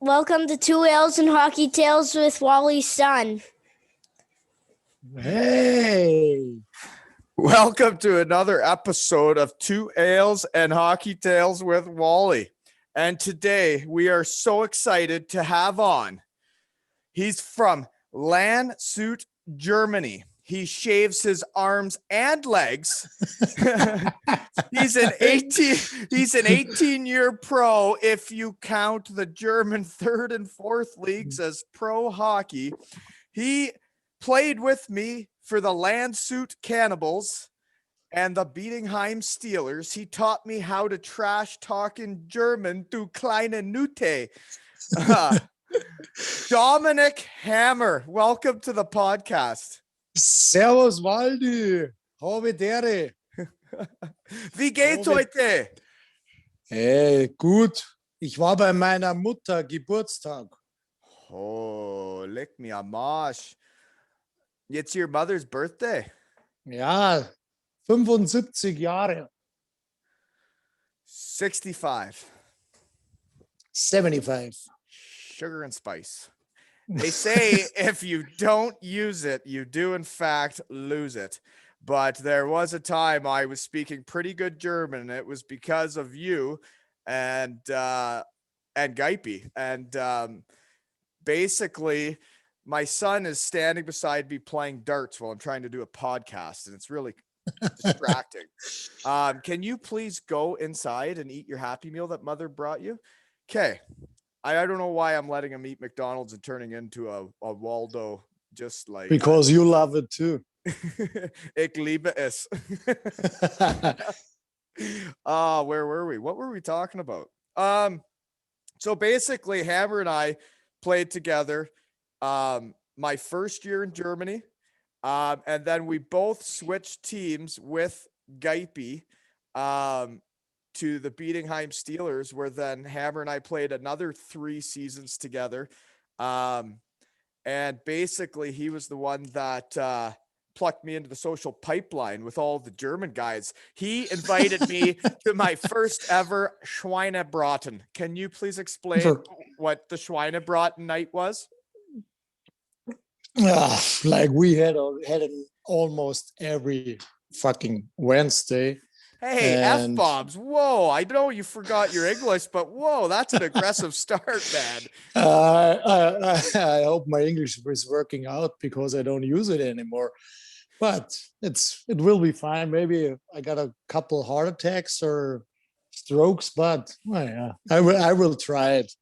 Welcome to Two Ales and Hockey Tales with Wally's son. Hey. Welcome to another episode of Two Ales and Hockey Tales with Wally. And today we are so excited to have on. He's from Landshut, Germany. He shaves his arms and legs. He's an 18-year pro if you count the German third and fourth leagues as pro hockey. He played with me for the Landshut Cannibals and the Bietigheim Steelers. He taught me how to trash talk in German, du kleine Nute. Dominik Hammer, welcome to the podcast. Servus, Waldi. Hovedere. Wie geht's heute? Hey, gut. Ich war bei meiner Mutter Geburtstag. Oh, leck me am Arsch. It's your mother's birthday? Ja, 75 Jahre. 65. 75. Sugar and spice. They say if you don't use it, you do in fact lose it. But there was a time I was speaking pretty good German, and it was because of you and Geipi. And basically, my son is standing beside me playing darts while I'm trying to do a podcast, and it's really distracting. Can you please go inside and eat your Happy Meal that mother brought you? Okay. I don't know why I'm letting him eat McDonald's and turning into a Waldo, just like because you love it too. Ich liebe es. Where were we? What were we talking about? So basically, Hammer and I played together my first year in Germany, and then we both switched teams with Geipi to the Bietigheim Steelers, where then Hammer and I played another 3 seasons together. And basically he was the one that plucked me into the social pipeline with all the German guys. He invited me to my first ever Schweinebraten. Can you please explain what the Schweinebraten night was? Like we had it almost every fucking Wednesday. Hey, F-bombs. Whoa, I know you forgot your English, but whoa, that's an aggressive start, man. I hope my English is working out because I don't use it anymore. But it will be fine. Maybe I got a couple heart attacks or strokes, but yeah, I will try it.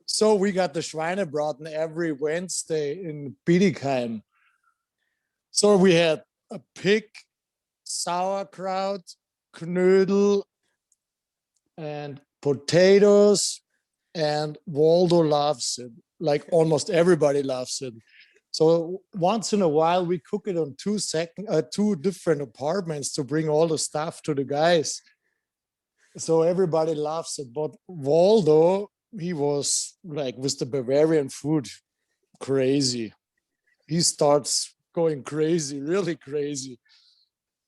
So we got the Schweinebraten every Wednesday in Bietigheim. So we had a pig, sauerkraut, knödel, and potatoes, and Waldo loves it. Like almost everybody loves it. So once in a while we cook it on two different apartments to bring all the stuff to the guys. So everybody loves it. But Waldo, he was like with the Bavarian food, crazy. He starts going crazy, really crazy.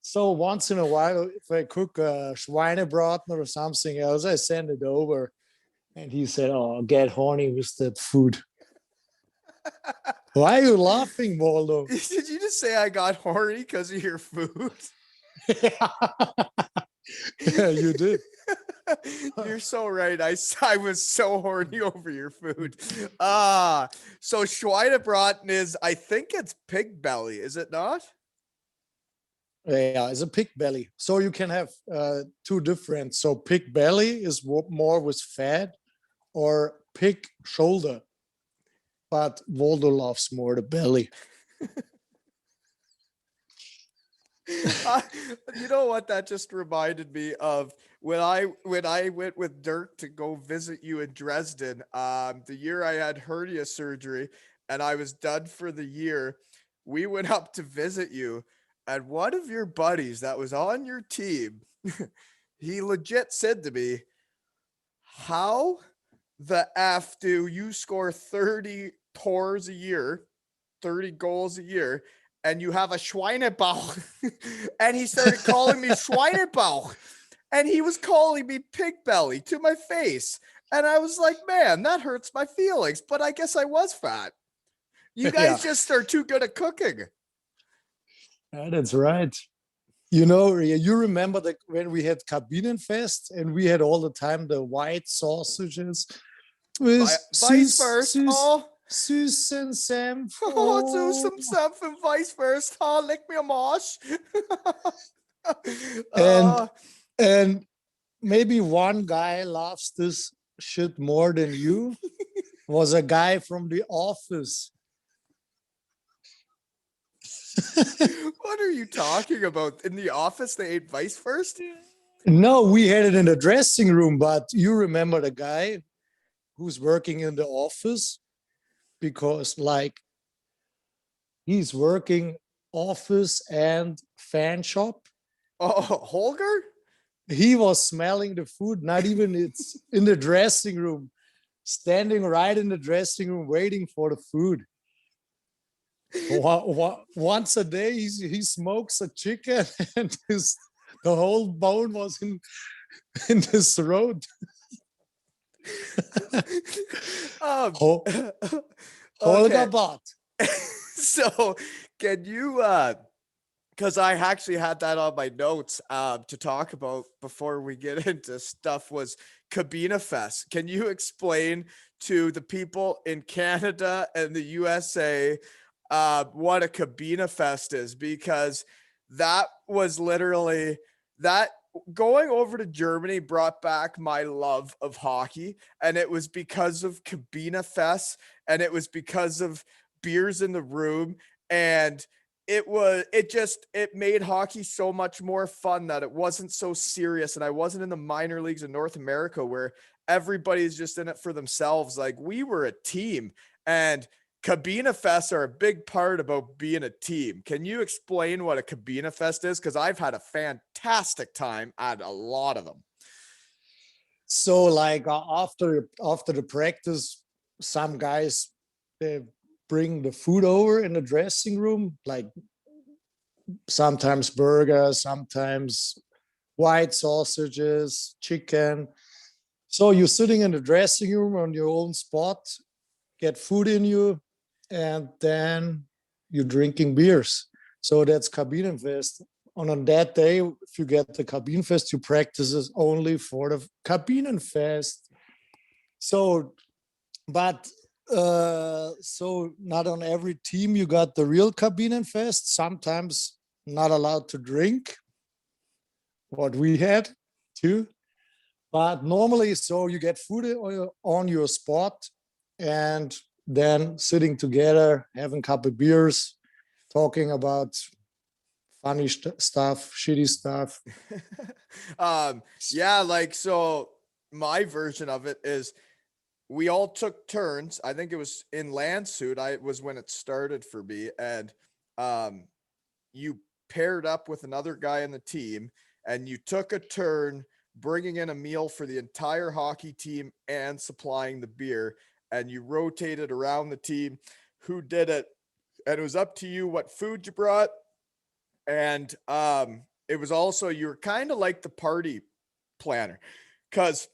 So once in a while, if I cook a Schweinebraten or something else, I send it over. And he said, oh, get horny with that food. Why are you laughing, Waldo? Did you just say I got horny because of your food? Yeah, you did. You're so right. I was so horny over your food. So Schweinebraten is, I think it's pig belly, is it not? Yeah, it's a pig belly. So you can have two different. So pig belly is more with fat, or pig shoulder. But Waldo loves more the belly. You know what? That just reminded me of when I went with Dirk to go visit you in Dresden. The year I had hernia surgery and I was done for the year. We went up to visit you, and one of your buddies that was on your team, he legit said to me, "How the F do you score 30 tors a year, 30 goals a year, and you have a Schweinebauch?" And he started calling me Schweinebauch. and he was calling me pig belly to my face. And I was like, man, that hurts my feelings. But I guess I was fat. You guys just are too good at cooking. That's right. You remember when we had Kabinenfest and we had all the time the white sausages with Vice versa. Oh, Susan Sam. oh, do some stuff and vice versa. Oh, lick me a mosh. And maybe one guy loves this shit more than you was a guy from the office. What are you talking about? In the office, they ate vice first? No, we had it in the dressing room, but you remember the guy who's working in the office because like he's working office and fan shop. Oh, Holger? He was smelling the food, not even it's in the dressing room, standing right in the dressing room, waiting for the food. Once a day, he smokes a chicken and the whole bone was in his throat. Holger Bot. So can you because I actually had that on my notes to talk about before we get into stuff was Cabina Fest. Can you explain to the people in Canada and the USA what a Cabina Fest is? Because that was literally that going over to Germany brought back my love of hockey, and it was because of Cabina Fest, and it was because of beers in the room, and it made hockey so much more fun that it wasn't so serious. And I wasn't in the minor leagues in North America where everybody's just in it for themselves. Like we were a team, and Cabina Fests are a big part about being a team. Can you explain what a Cabina Fest is? Because I've had a fantastic time at a lot of them. So like after the practice, some guys, they bring the food over in the dressing room, like sometimes burgers, sometimes white sausages, chicken. So you're sitting in the dressing room on your own spot, get food in you, and then you're drinking beers. So that's Kabinenfest. And on that day, if you get the Kabinenfest, you practice it only for the Kabinenfest. So, but so not on every team you got the real Kabinenfest. Sometimes not allowed to drink, what we had too. But normally, so you get food on your spot and then sitting together, having a couple of beers, talking about funny stuff, shitty stuff. Yeah, like, so my version of it is we all took turns. I think it was in Landshut. Was when it started for me. And you paired up with another guy in the team and you took a turn bringing in a meal for the entire hockey team and supplying the beer. And you rotated around the team who did it. And it was up to you what food you brought. And it was also, you were kind of like the party planner, because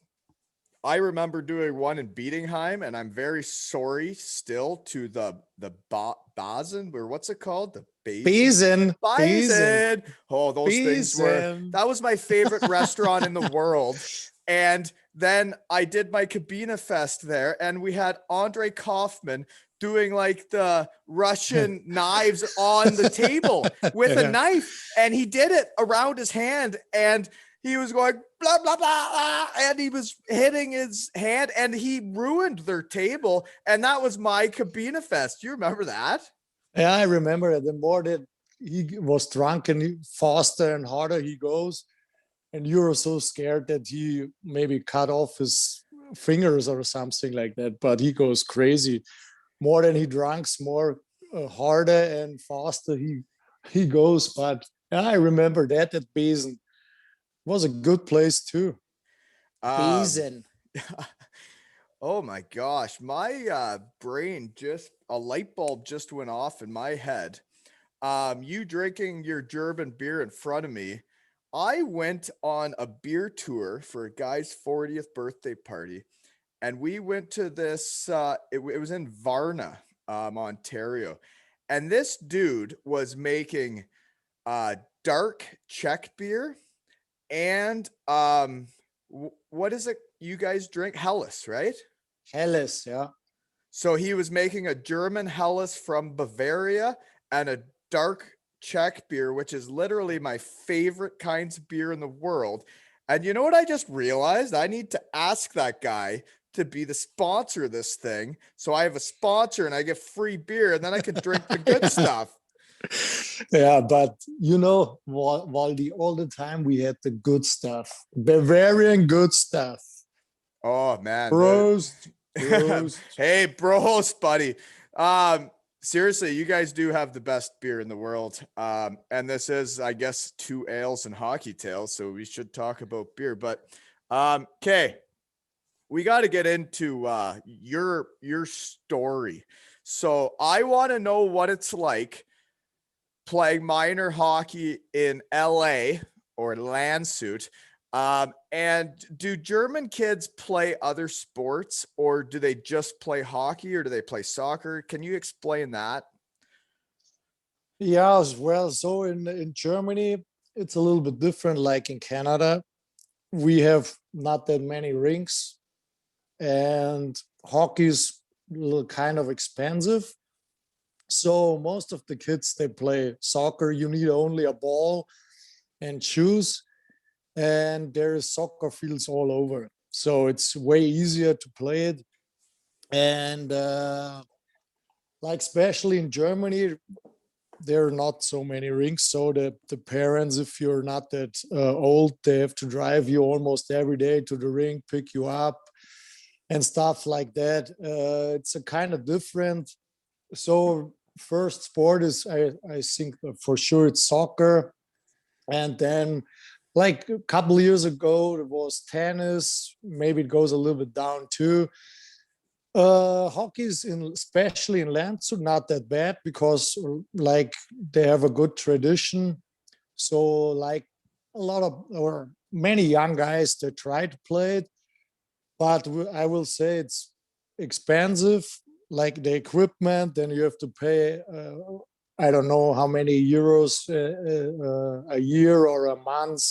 I remember doing one in Bietigheim, and I'm very sorry still to the Basen, or what's it called? The Besen. Oh, those things were, that was my favorite restaurant in the world. And then I did my Cabina Fest there, and we had Andre Kaufman doing like the Russian knives on the table with a knife. And he did it around his hand, and he was going blah, blah, blah, blah, and he was hitting his hand, and he ruined their table. And that was my Cabina Fest. Do you remember that? Yeah, I remember it. The more that he was drunk and faster and harder he goes, and you were so scared that he maybe cut off his fingers or something like that. But he goes crazy. More than he drinks, more harder and faster he goes. But yeah, I remember that at Besen. Was a good place too. Besen. Oh my gosh, my brain a light bulb just went off in my head. You drinking your German beer in front of me. I went on a beer tour for a guy's 40th birthday party, and we went to this. It was in Varna, Ontario, and this dude was making dark Czech beer and what is it you guys drink? Helles, right? Helles, yeah. So he was making a German Helles from Bavaria and a dark Czech beer, which is literally my favorite kinds of beer in the world. And you know what I just realized? I need to ask that guy to be the sponsor of this thing. So I have a sponsor and I get free beer and then I can drink the good stuff. Yeah, but Waldy, all the time we had the good stuff, Bavarian good stuff. Oh man, Bros. Bros. Hey, bros, buddy. Seriously, you guys do have the best beer in the world. And this is, I guess, 2 ales and hockey tales, so we should talk about beer. But okay, we got to get into your story. So I want to know what it's like playing minor hockey in LA or Landshut. And do German kids play other sports, or do they just play hockey, or do they play soccer? Can you explain that? Yeah, as well. So in Germany, it's a little bit different. Like in Canada, we have not that many rinks, and hockey is a little kind of expensive. So most of the kids, they play soccer. You need only a ball and shoes, and there's soccer fields all over. So it's way easier to play it. And like especially in Germany, there are not so many rinks. So the parents, if you're not that old, they have to drive you almost every day to the rink, pick you up and stuff like that. It's a kind of different. So first sport is, I think for sure it's soccer. And then like a couple of years ago, it was tennis. Maybe it goes a little bit down too. Hockey is especially in Landshut, not that bad because like they have a good tradition. So like a lot of or many young guys they try to play it, but I will say it's expensive. Like the equipment, then you have to pay. I don't know how many euros a year or a month.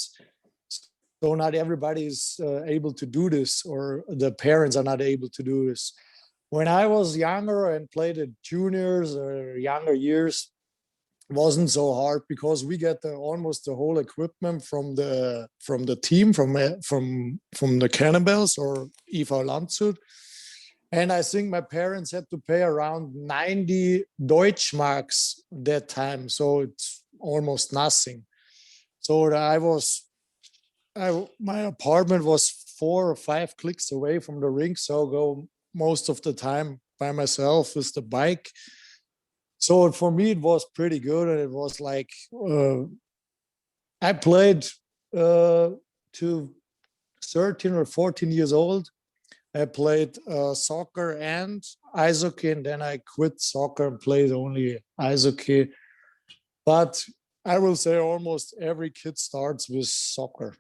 So not everybody is able to do this, or the parents are not able to do this. When I was younger and played at juniors or younger years, wasn't so hard because we get almost the whole equipment from the team from the Cannibals or IV Landshut. And I think my parents had to pay around 90 Deutschmarks that time, so it's almost nothing. So my apartment was 4 or 5 clicks away from the rink, so go most of the time by myself with the bike. So for me, it was pretty good. And it was like, I played to 13 or 14 years old. I played soccer and ice hockey, and then I quit soccer and played only ice hockey. But I will say almost every kid starts with soccer.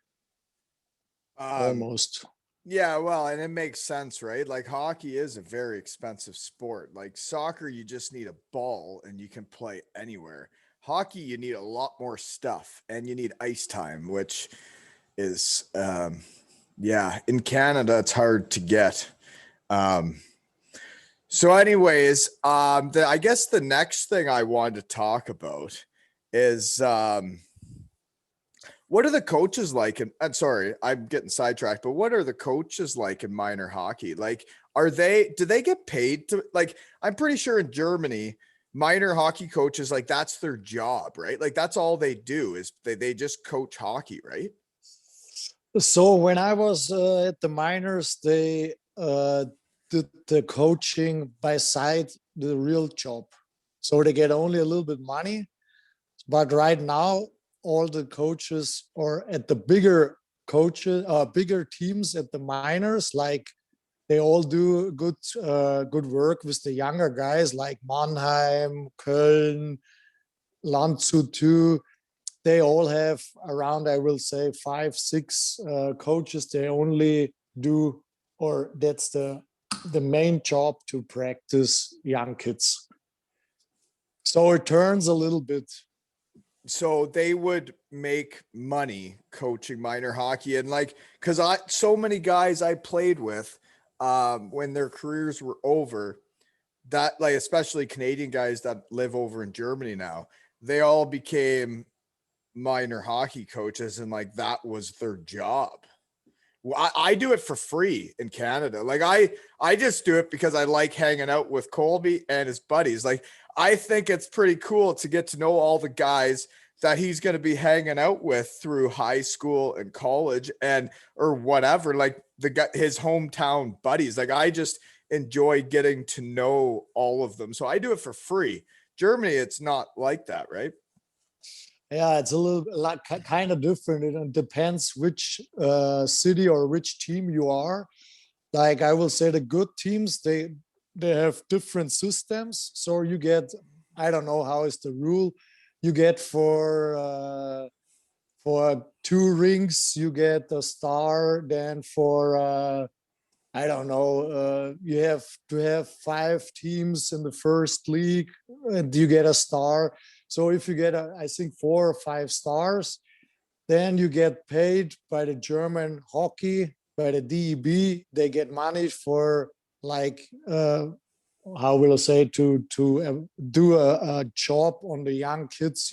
Almost. Yeah, well, and it makes sense, right? Like hockey is a very expensive sport. Like soccer, you just need a ball and you can play anywhere. Hockey, you need a lot more stuff and you need ice time, which is, yeah, in Canada, it's hard to get. So anyways, I guess the next thing I wanted to talk about is, what are the coaches like? And I'm sorry, I'm getting sidetracked, but what are the coaches like in minor hockey? Like, do they get paid to, like, I'm pretty sure in Germany, minor hockey coaches, like that's their job, right? Like that's all they do is they just coach hockey, right? So when I was at the minors, they did the coaching by side the real job. So they get only a little bit money. But right now, all the coaches are at the bigger teams at the minors, like they all do good work with the younger guys like Mannheim, Köln, Landshut too. they all have around, I will say, 5, 6 coaches. They only do, or that's the main job, to practice young kids. So it turns a little bit. So they would make money coaching minor hockey, and like, because so many guys I played with when their careers were over, that like, especially Canadian guys that live over in Germany now, they all became minor hockey coaches, and like that was their job. Well, I do it for free in Canada. Like I just do it because I like hanging out with Colby and his buddies. Like I think it's pretty cool to get to know all the guys that he's going to be hanging out with through high school and college and or whatever. Like his hometown buddies. Like I just enjoy getting to know all of them. So I do it for free. Germany, it's not like that, right? Yeah, it's a little like kind of different. It depends which city or which team you are. Like I will say, the good teams, they have different systems. So you get, I don't know how is the rule. You get for 2 rings, you get a star. Then for I don't know, you have to have 5 teams in the first league, and you get a star. So if you get, I think, 4 or 5 stars, then you get paid by the German hockey, by the DEB. They get money for like, how will I say, to do a job on the young kids,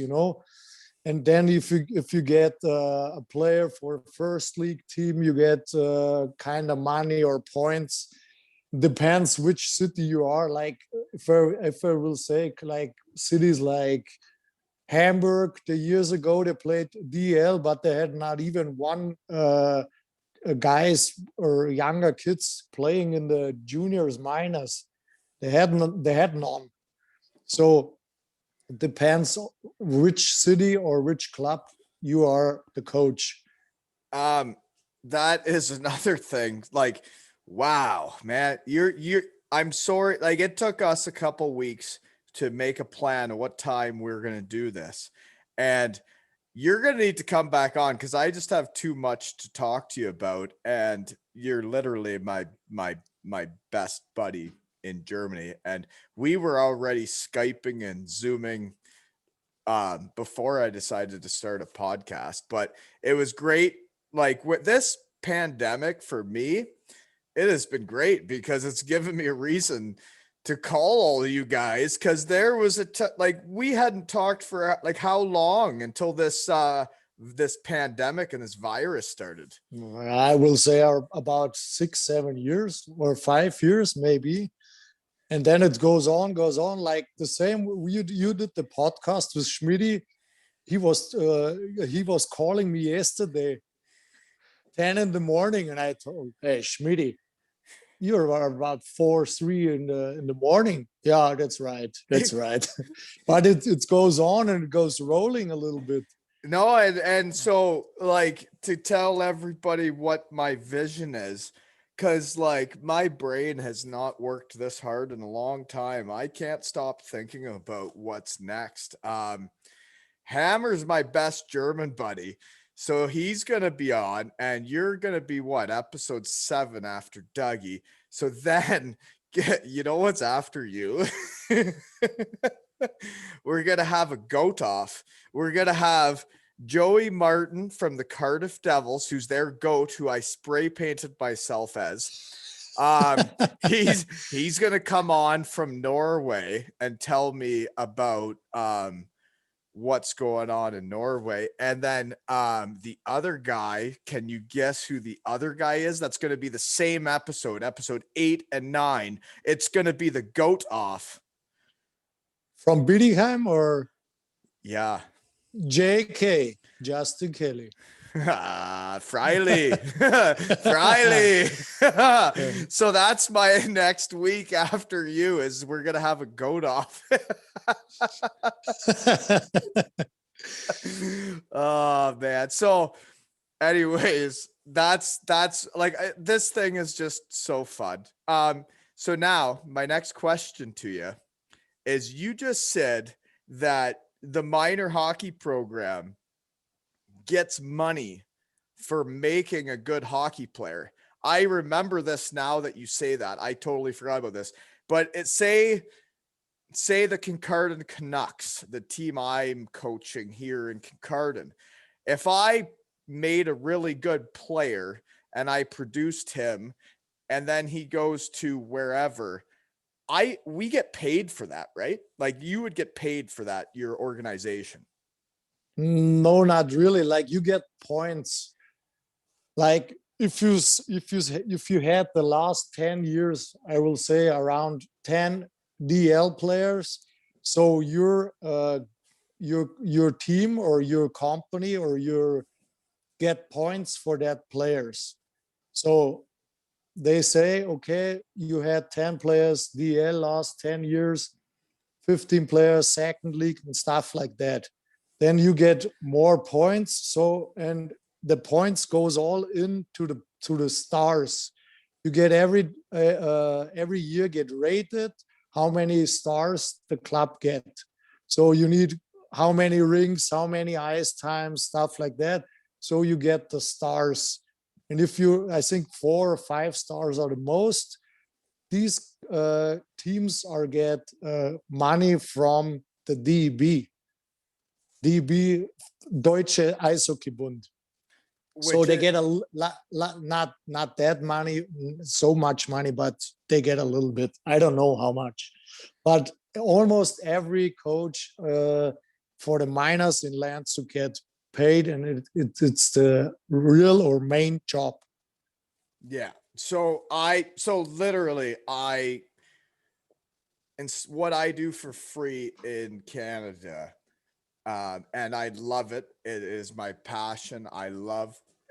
And then if you get a player for first league team, you get kind of money or points. Depends which city you are. Like if I will say, like cities like Hamburg, the years ago they played DL, but they had not even one guys or younger kids playing in the juniors, minors. They had none. So it depends which city or which club you are the coach. That is another thing. Like, wow, man, I'm sorry. Like it took us a couple weeks to make a plan of what time we're going to do this. And you're going to need to come back on because I just have too much to talk to you about. And you're literally my best buddy in Germany. And we were already Skyping and Zooming before I decided to start a podcast, but it was great. Like with this pandemic for me, it has been great because it's given me a reason to call all of you guys. Cause there was like, we hadn't talked for like how long until this pandemic and this virus started. I will say about 6-7 years or 5 years, maybe. And then it goes on like the same. You did the podcast with Schmidty. He was calling me yesterday, 10 in the morning, and I told, hey, Schmidty, you're about 4-3 in the morning. Yeah, that's right. But it goes on and it goes rolling a little bit. No, and so like to tell everybody what my vision is, because like my brain has not worked this hard in a long time. I can't stop thinking about what's next. Hammer's my best German buddy. So he's going to be on, and you're going to be what, episode 7 after Dougie. So then, you know what's after you? We're going to have a goat off. We're going to have Joey Martin from the Cardiff Devils, who's their goat, who I spray painted myself as. He's going to come on from Norway and tell me about what's going on in Norway. And then the other guy, can you guess who the other guy is? That's going to be the same episode 8 and 9. It's going to be the goat off. From Bietigheim or? Yeah. JK, Justin Kelly. Friley. So that's my next week after you is we're going to have a goat off. Oh man. So anyways, that's like, this thing is just so fun. So now my next question to you is, you just said that the minor hockey program gets money for making a good hockey player. I remember this now that you say that. I totally forgot about this. But say the Kincardine Kinucks, the team I'm coaching here in Kincardine. If I made a really good player and I produced him and then he goes to wherever, we get paid for that, right? Like you would get paid for that, your organization. No, not really. Like you get points. Like if you had the last 10 years, I will say around 10 DL players. So your team or your company or your get points for that players. So they say, okay, you had 10 players DL last 10 years, 15 players second league and stuff like that. Then you get more points. So, and the points goes all into the stars. You get every year get rated how many stars the club get. So you need how many rings, how many ice times, stuff like that. So you get the stars. And if I think 4 or 5 stars are the most, these teams are get money from the DEB, Deutsche Eishockeybund. So they get a not that money, so much money, but they get a little bit. I don't know how much, but almost every coach for the minors in Landshut get paid, and it's the real or main job. Yeah. So literally and what I do for free in Canada, and I love it. It is my passion.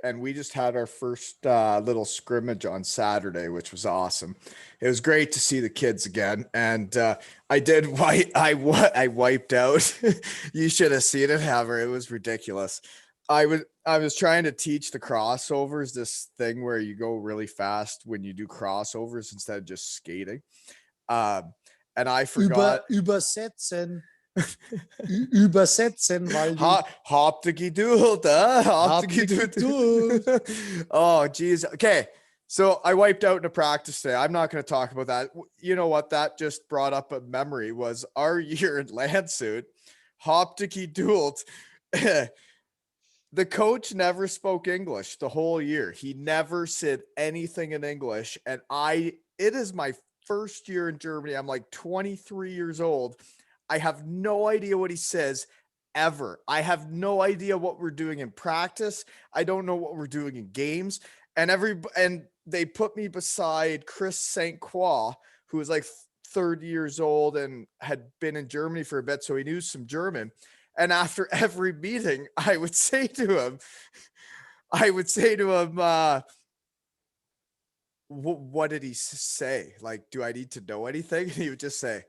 And we just had our first little scrimmage on Saturday, which was awesome. It was great to see the kids again. And I wiped out. You should have seen it, Haver. It was ridiculous. I was trying to teach the crossovers, this thing where you go really fast when you do crossovers instead of just skating. And I forgot. Übersetzen. Übersetzen, weil Hopticky-doodle, Oh, geez. Okay. So I wiped out in a practice today. I'm not going to talk about that. You know what? That just brought up a memory was our year in Landshut. Hopticky-doodle. The coach never spoke English the whole year. He never said anything in English. And it is my first year in Germany. I'm like 23 years old. I have no idea what he says ever. I have no idea what we're doing in practice. I don't know what we're doing in games. And they put me beside Chris St. Croix, who was like 30 years old and had been in Germany for a bit, so he knew some German. And after every meeting, I would say to him, what did he say? Like, do I need to know anything? And he would just say,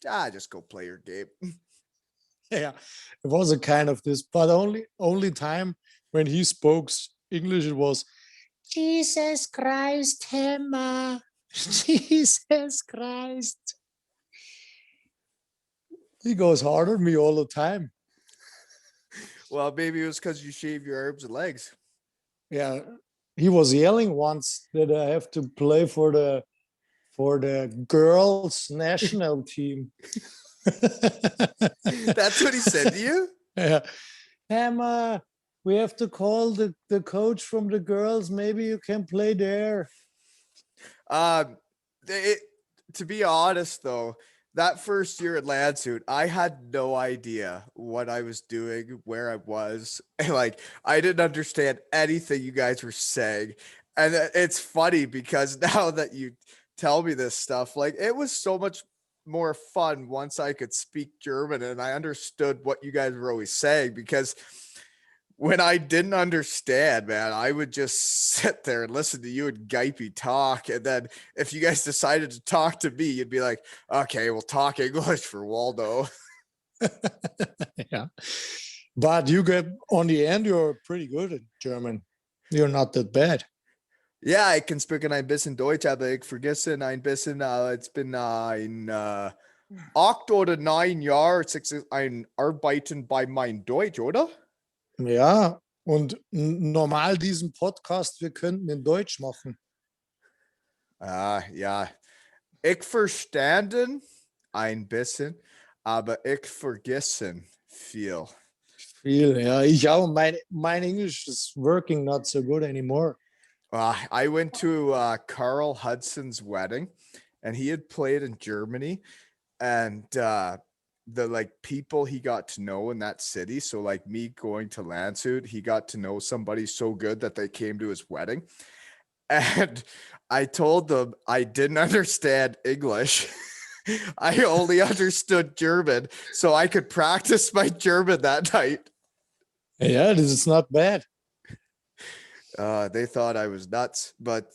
just go play your game. Yeah, it was a kind of this, but only time when he spoke English, it was Jesus Christ, Emma, Jesus Christ. He goes harder than me all the time. Well, maybe it was because you shave your arms and legs. Yeah, he was yelling once that I have to play for the girls' national team. That's what he said to you? Yeah. Emma, we have to call the coach from the girls. Maybe you can play there. To be honest, though, that first year at Landshut, I had no idea what I was doing, where I was. Like, I didn't understand anything you guys were saying. And it's funny because now that you tell me this stuff, like, it was so much more fun once I could speak German and I understood what you guys were always saying, because when I didn't understand, man, I would just sit there and listen to you and Gipey talk. And then if you guys decided to talk to me, you'd be like, okay, we'll talk English for Waldo. Yeah. But on the end, you're pretty good at German. You're not that bad. Ja, ich kann sprechen ein bisschen Deutsch, aber ich vergesse ein bisschen, it's been 8 oder 9 Jahre ein Arbeiten bei mein Deutsch, oder? Ja, Und normal diesen Podcast, wir könnten in Deutsch machen. Ja. Ich verstanden ein bisschen, aber ich vergessen viel. Viel, ja. Ich auch. My English is working not so good anymore. I went to Carl Hudson's wedding, and he had played in Germany, and the like people he got to know in that city. So like me going to Landshut, he got to know somebody so good that they came to his wedding. And I told them I didn't understand English. I only understood German, so I could practice my German that night. Yeah, this is not bad. They thought I was nuts, but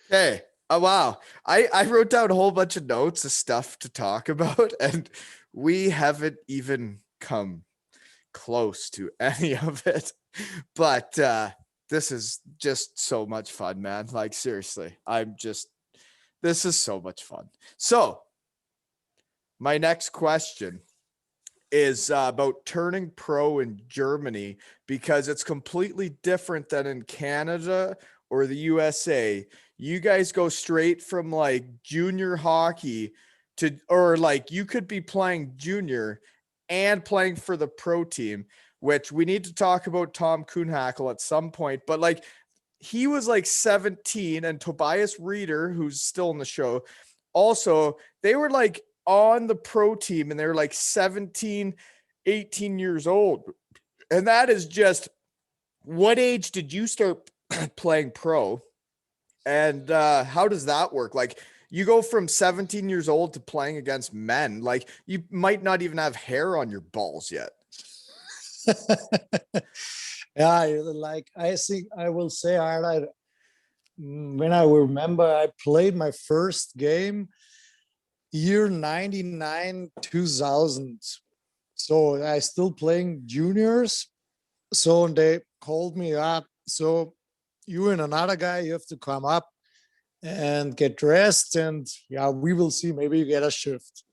hey, oh wow. I wrote down a whole bunch of notes of stuff to talk about, and we haven't even come close to any of it. But this is just so much fun, man. Like seriously, this is so much fun. So my next question is about turning pro in Germany, because it's completely different than in Canada or the USA. You guys go straight from like junior hockey to, or like you could be playing junior and playing for the pro team, which we need to talk about Tom Kuhnhackle at some point. But like he was like 17, and Tobias Reeder, who's still in the show, also, they were like on the pro team and they're like 17, 18 years old. And that is just, what age did you start playing pro? And how does that work? Like you go from 17 years old to playing against men, like you might not even have hair on your balls yet. Yeah, like I think I will say, when I remember, I played my first game year 99, 2000. So I still playing juniors. So they called me up. So you and another guy, you have to come up and get dressed. And yeah, we will see. Maybe you get a shift.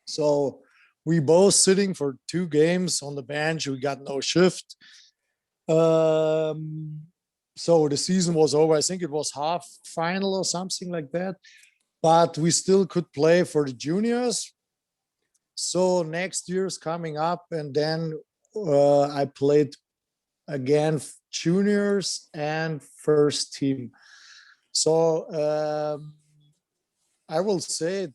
So we both sitting for 2 games on the bench. We got no shift. So the season was over. I think it was half final or something like that. But we still could play for the juniors. So next year's coming up, and then I played again juniors and first team. So I will say it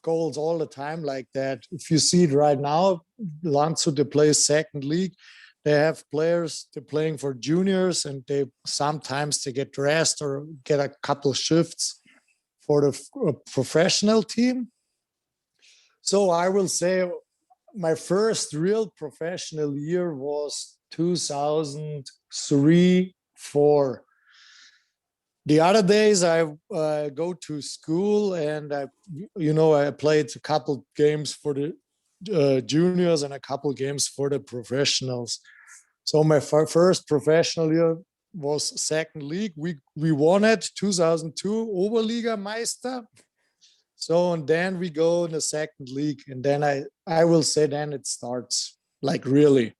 goes all the time like that. If you see it right now, Landshut, they play second league. They have players, they're playing for juniors, and they sometimes they get dressed or get a couple shifts for the professional team. So I will say my first real professional year was 2003-04. The other days I go to school, and I played a couple games for the juniors and a couple games for the professionals. So my first professional year was second league. We won it 2002 Oberliga Meister. So, and then we go in the second league, and then I will say then it starts like really.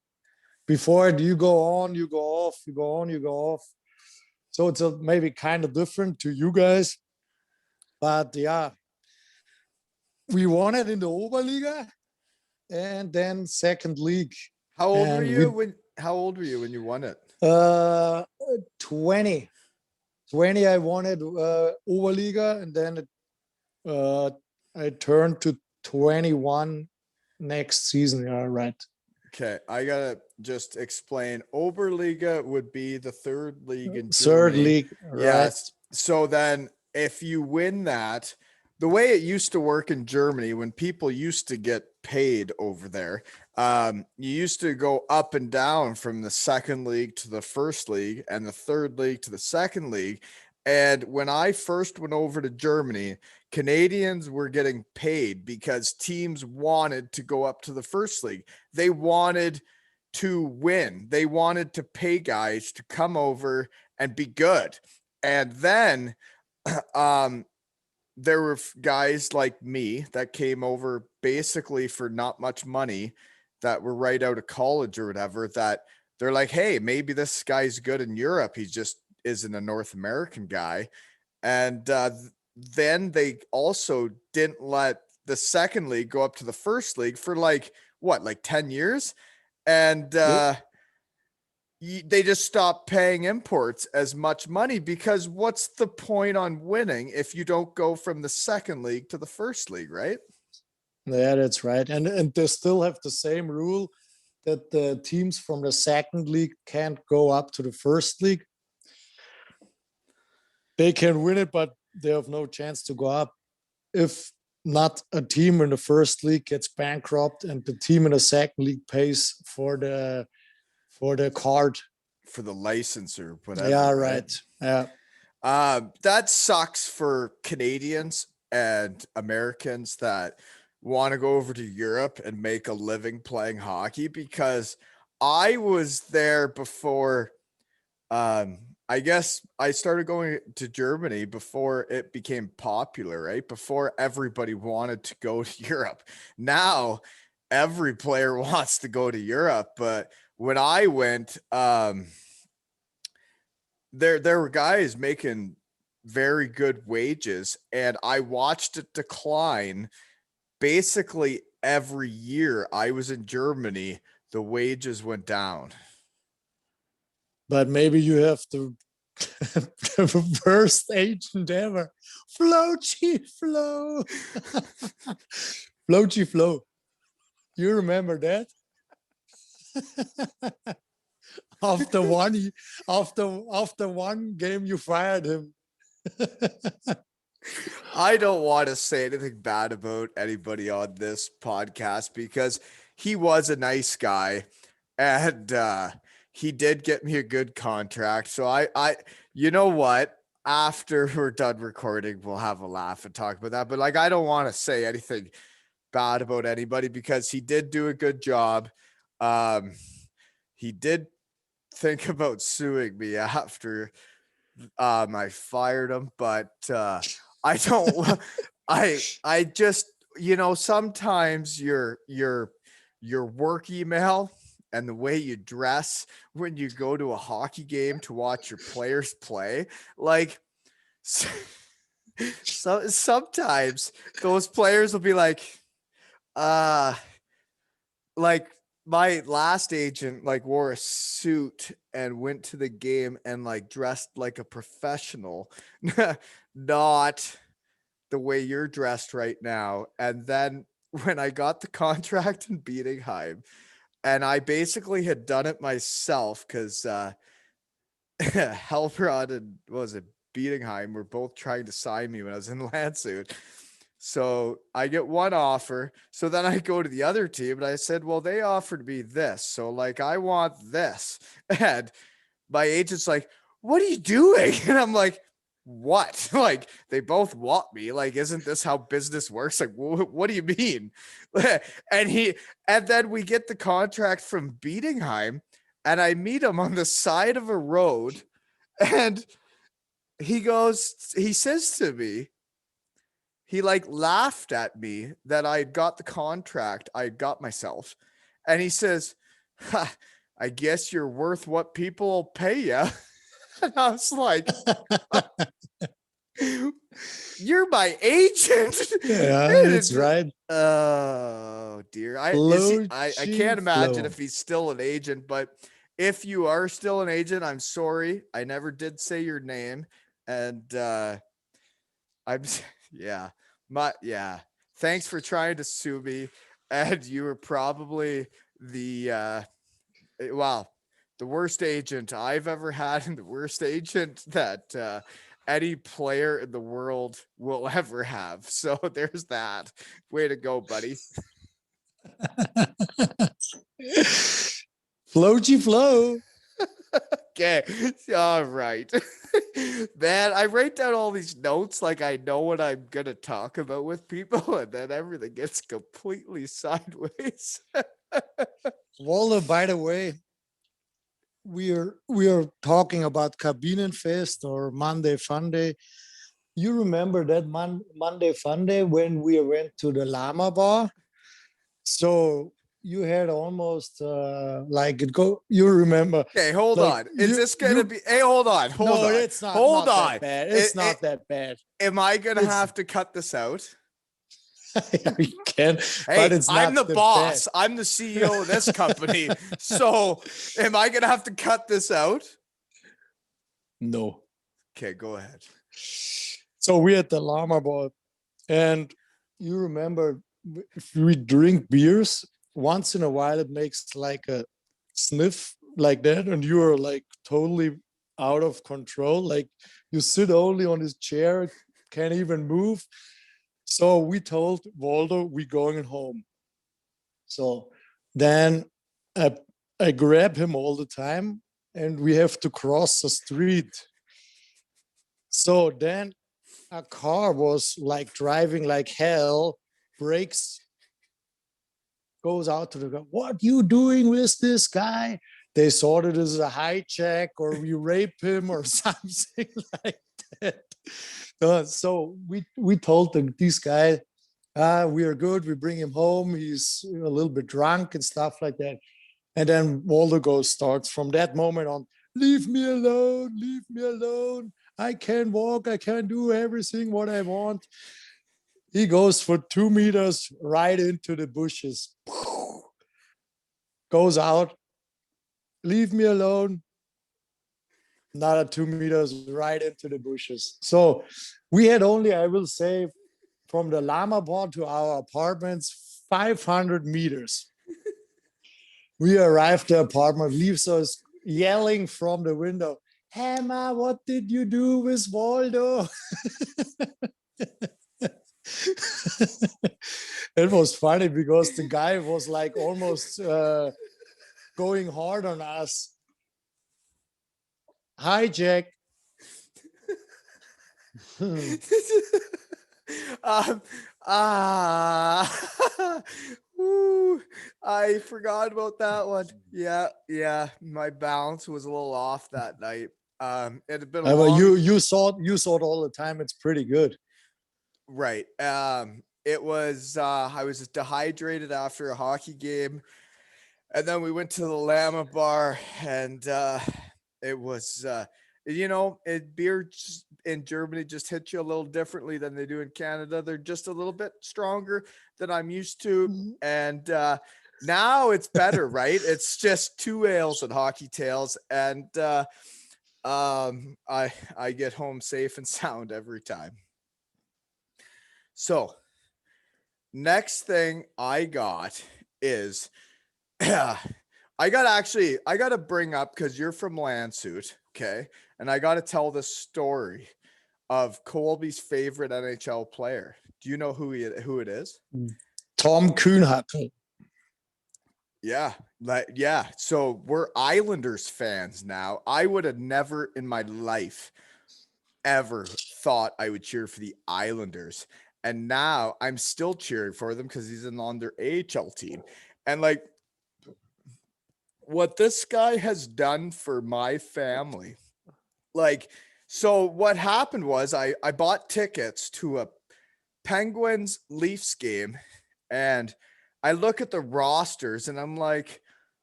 Before you go on, you go off, you go on, you go off. So it's maybe kind of different to you guys, but yeah, we won it in the Oberliga, and then second league. How old were And you when you won it? 20. I won it Oberliga, and then I turned to 21 next season. Yeah, right. Okay, I gotta just explain. Oberliga would be the third league in Third Germany. league, right? Yes. So then, if you win that, the way it used to work in Germany, when people used to get paid over there, you used to go up and down from the second league to the first league and the third league to the second league. And when I first went over to Germany, Canadians were getting paid because teams wanted to go up to the first league. They wanted to win. They wanted to pay guys to come over and be good. And then there were guys like me that came over basically for not much money that were right out of college or whatever, that they're like, hey, maybe this guy's good in Europe. He just isn't a North American guy. And then they also didn't let the second league go up to the first league for like 10 years. And they just stopped paying imports as much money, because what's the point on winning if you don't go from the second league to the first league, right? Yeah, that's right. And they still have the same rule that the teams from the second league can't go up to the first league. They can win it, but they have no chance to go up if not a team in the first league gets bankrupt and the team in the second league pays for the card, for the license or whatever. Yeah, right. Yeah. That sucks for Canadians and Americans that want to go over to Europe and make a living playing hockey, because I was there before. I guess I started going to Germany before it became popular, right? Before everybody wanted to go to Europe. Now every player wants to go to Europe, but when I went, there were guys making very good wages, and I watched it decline basically every year I was in Germany. The wages went down. But maybe you have the worst agent ever. Floachy Flow. Floachy Flow. You remember that? After one game, you fired him. I don't want to say anything bad about anybody on this podcast, because he was a nice guy, and he did get me a good contract. So I, you know what? After we're done recording, we'll have a laugh and talk about that. But like, I don't want to say anything bad about anybody, because he did do a good job. He did think about suing me after I fired him, but I don't. I just, sometimes your work email and the way you dress when you go to a hockey game to watch your players play, like, so sometimes those players will be like my last agent like wore a suit and went to the game and like dressed like a professional, not the way you're dressed right now. And then when I got the contract in Bietigheim, and I basically had done it myself, because Helbrod and Bietigheim were both trying to sign me when I was in Landshut. So I get one offer. So then I go to the other team and I said, well, they offered me this. So like, I want this. And my agent's like, what are you doing? And I'm like, what? Like, they both want me. Like, isn't this how business works? Like, what do you mean? And then we get the contract from Bietigheim, and I meet him on the side of a road, and he says to me, he like laughed at me that I got the contract I got myself. And he says, I guess you're worth what people will pay you. And I was like, you're my agent. Yeah, that's right. Oh dear. I can't imagine if he's still an agent, but if you are still an agent, I'm sorry. I never did say your name. And thanks for trying to sue me. And you were probably the worst agent I've ever had, and the worst agent that any player in the world will ever have. So there's that. Way to go, buddy. Floachy Flow. Okay. All right. Man, I write down all these notes like I know what I'm going to talk about with people, and then everything gets completely sideways. Walter, by the way, we are talking about Kabinenfest or Monday Fun Day. You remember that Monday Fun Day when we went to the Llama Bar? So you had almost like it go. You remember? Okay, hold Like, on. Is this gonna be? Hey, hold on. Hold no, on. it's not. Hold not on. That bad. It's not that bad. Am I gonna It's- have to cut this out? You can, Hey, but it's I'm not the bad. boss. I'm the CEO of this company. So am I gonna have to cut this out? No. Okay, go ahead. So we at the llama bar, and you remember if we drink beers once in a while, it makes like a sniff like that, and you are like totally out of control. Like you sit only on this chair, can't even move. So we told Waldo we going home. So then I grab him all the time, and we have to cross the street. So then a car was like driving like hell, brakes, goes out to the guy. What you doing with this guy? They thought it is a hijack or we rape him or something like that. So we told this guy, we are good. We bring him home. He's a little bit drunk and stuff like that. And then Waldo starts from that moment on, leave me alone, leave me alone. I can walk, I can do everything what I want. He goes for 2 meters right into the bushes. Goes out, leave me alone. Another 2 meters right into the bushes. So we had only, I will say, from the llama bar to our apartments, 500 meters. We arrived at the apartment, leaves us yelling from the window, Hammer, what did you do with Waldo? It was funny because the guy was like almost going hard on us. Hijack. um, woo, I forgot about that one. Yeah. My balance was a little off that night. It had been a long. You saw it all the time. It's pretty good. Right. It was I was dehydrated after a hockey game, and then we went to the Llama bar, and it was beer in Germany just hits you a little differently than they do in Canada. They're just a little bit stronger than I'm used to, and now it's better, right? It's just 2 ales and hockey tails, and I get home safe and sound every time. So next thing I got is I got to bring up, because you're from Landshut, okay? And I got to tell the story of Colby's favorite NHL player. Do you know who it is? Tom Kuhnhackle. Yeah. So we're Islanders fans now. I would have never in my life ever thought I would cheer for the Islanders. And now I'm still cheering for them because he's on their AHL team. And like, what this guy has done for my family. Like, so what happened was I bought tickets to a Penguins Leafs game, and I look at the rosters and I'm like,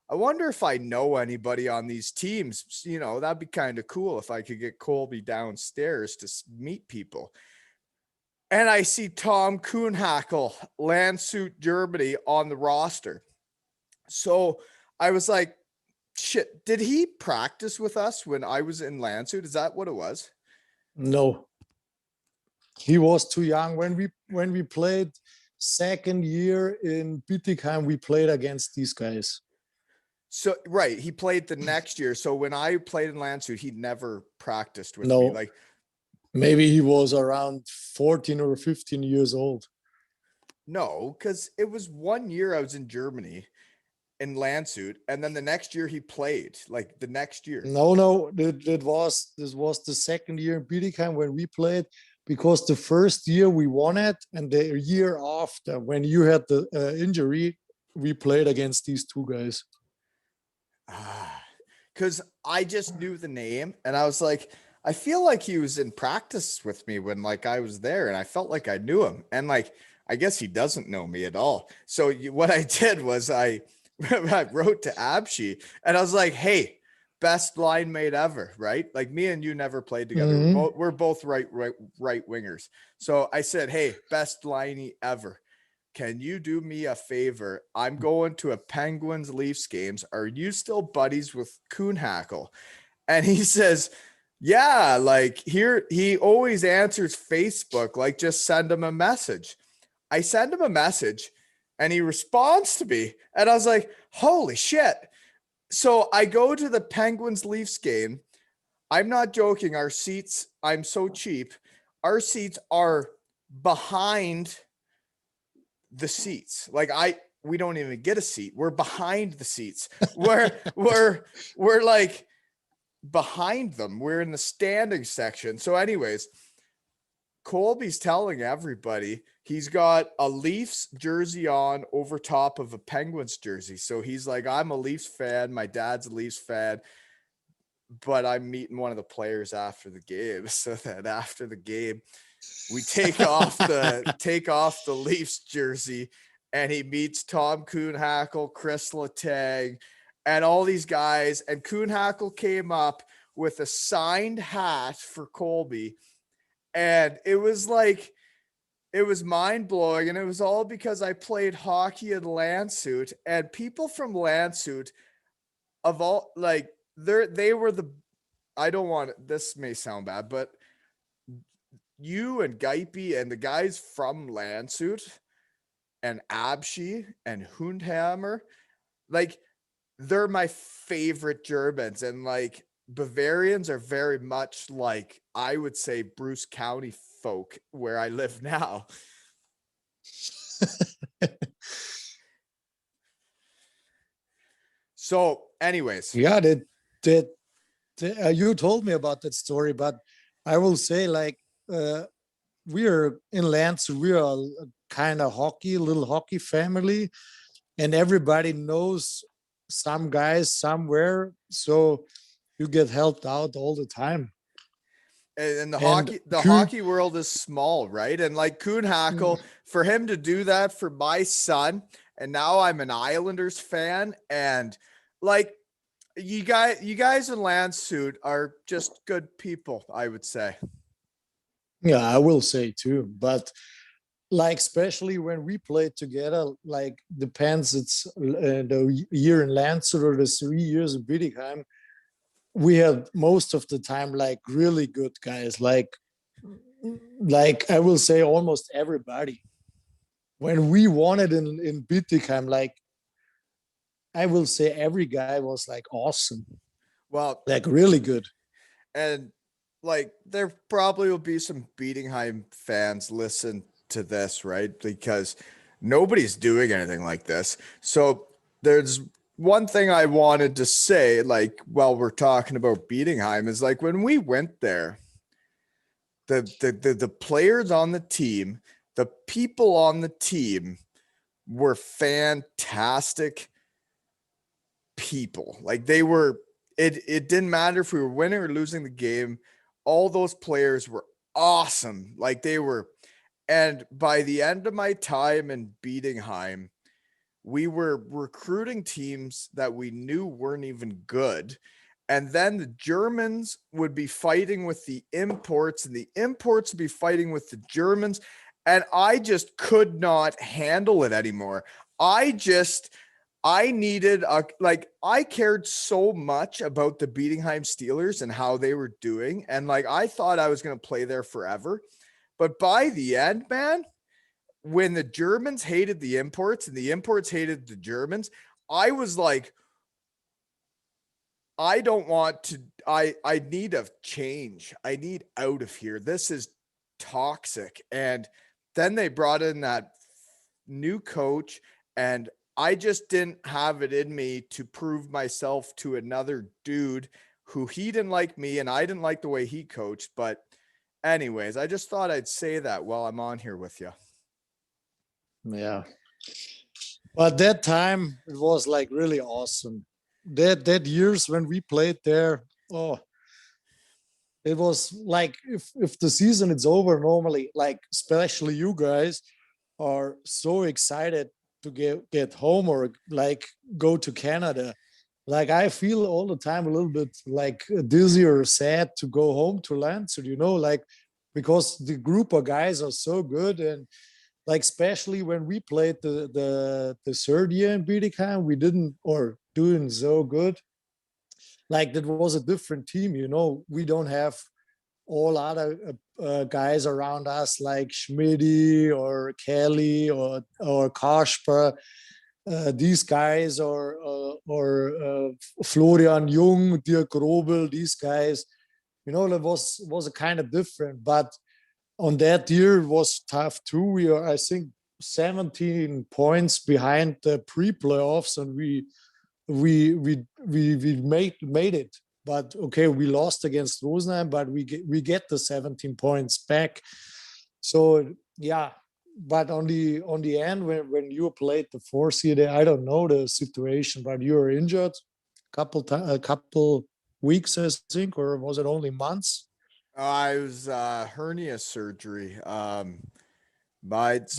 I wonder if I know anybody on these teams. You know, that'd be kind of cool if I could get Colby downstairs to meet people. And I see Tom Kuhnhackle, Landshut, Germany, on the roster. So I was like, shit, did he practice with us when I was in Landshut? Is that what it was? No. He was too young. When we played second year in Bietigheim, we played against these guys. So, right. He played the next year. So when I played in Landshut, he never practiced with me. Like, maybe he was around 14 or 15 years old. No, because it was 1 year I was in Germany in Landshut, and then the next year he played, like the next year. No, this was the second year in Bietigheim when we played, because the first year we won it, and the year after, when you had the injury, we played against these two guys. Because I just knew the name, and I was like, I feel like he was in practice with me when like I was there, and I felt like I knew him. And like I guess he doesn't know me at all. So what I did was I wrote to Abshi and I was like, hey, best line mate ever, right? Like me and you never played together. Mhm. We're both right wingers. So I said, hey, best liney ever. Can you do me a favor? I'm going to a Penguins Leafs games. Are you still buddies with Kuhnhackle? And he says, yeah, like here, he always answers Facebook, like just send him a message. I send him a message and he responds to me. And I was like, holy shit. So I go to the Penguins Leafs game. I'm not joking. Our seats, I'm so cheap. Our seats are behind the seats. Like we don't even get a seat. We're behind the seats. We're like behind them. We're in the standing section. So anyways, Colby's telling everybody he's got a Leafs jersey on over top of a Penguins jersey. So he's like, I'm a Leafs fan. My dad's a Leafs fan, but I'm meeting one of the players after the game. So that after the game, we take off the Leafs jersey and he meets Tom Kuhnhackle, Chris Letang, and all these guys. And Kuhnhackle came up with a signed hat for Colby. And it was like, it was mind blowing. And it was all because I played hockey in Landshut, and people from Landshut of all, like they were the, I don't want, this may sound bad, but you and Geipe and the guys from Landshut and Abshi and Hundhammer, like they're my favorite Germans. And like Bavarians are very much like, I would say, Bruce County folk where I live now. So anyways. Yeah, you told me about that story, but I will say, like, we are in Lance, we are a kind of little hockey family, and everybody knows some guys somewhere. So you get helped out all the time. And hockey world is small, right? And like Kuhnhackle, for him to do that for my son, and now I'm an Islanders fan, and like you guys in Landshut are just good people, I would say. Yeah, I will say too. But like, especially when we played together, like depends, it's the year in Landshut or the 3 years in Bietigheim, we had most of the time like really good guys, like I will say almost everybody. When we won it in Bietigheim, like I will say every guy was like awesome. Well, like really good. And like there probably will be some Bietigheim fans listen to this, right? Because nobody's doing anything like this. So there's one thing I wanted to say, like while we're talking about Bietigheim, is like when we went there, the players on the team, the people on the team were fantastic people. Like they were, it didn't matter if we were winning or losing the game. All those players were awesome. Like they were, and by the end of my time in Bietigheim, we were recruiting teams that we knew weren't even good. And then the Germans would be fighting with the imports, and the imports would be fighting with the Germans. And I just could not handle it anymore. I needed I cared so much about the Bietigheim Steelers and how they were doing. And like, I thought I was going to play there forever. But by the end, man, when the Germans hated the imports and the imports hated the Germans, I was like, I don't want to, I need a change. I need out of here. This is toxic. And then they brought in that new coach, and I just didn't have it in me to prove myself to another dude who he didn't like me, and I didn't like the way he coached. But anyways, I just thought I'd say that while I'm on here with you. Yeah. But that time it was like really awesome. That years when we played there, oh, it was like if the season is over normally, like especially you guys, are so excited to get home or like go to Canada. Like I feel all the time a little bit like dizzy or sad to go home to Landshut, like because the group of guys are so good, and like especially when we played the third year in Bietigheim, we didn't or doing so good. Like that was a different team, we don't have all other guys around us like Schmidty or Kelly or Kasper, these guys or Florian Jung, Dirk Robel, these guys, that was a kind of different. But on that year it was tough too. We are, I think, 17 points behind the pre-playoffs, and we made it. But okay, we lost against Rosenheim, but we get the 17 points back. So yeah, but on the end, when you played the 4 seed, I don't know the situation, but you were injured a couple weeks, I think, or was it only months? I was hernia surgery. So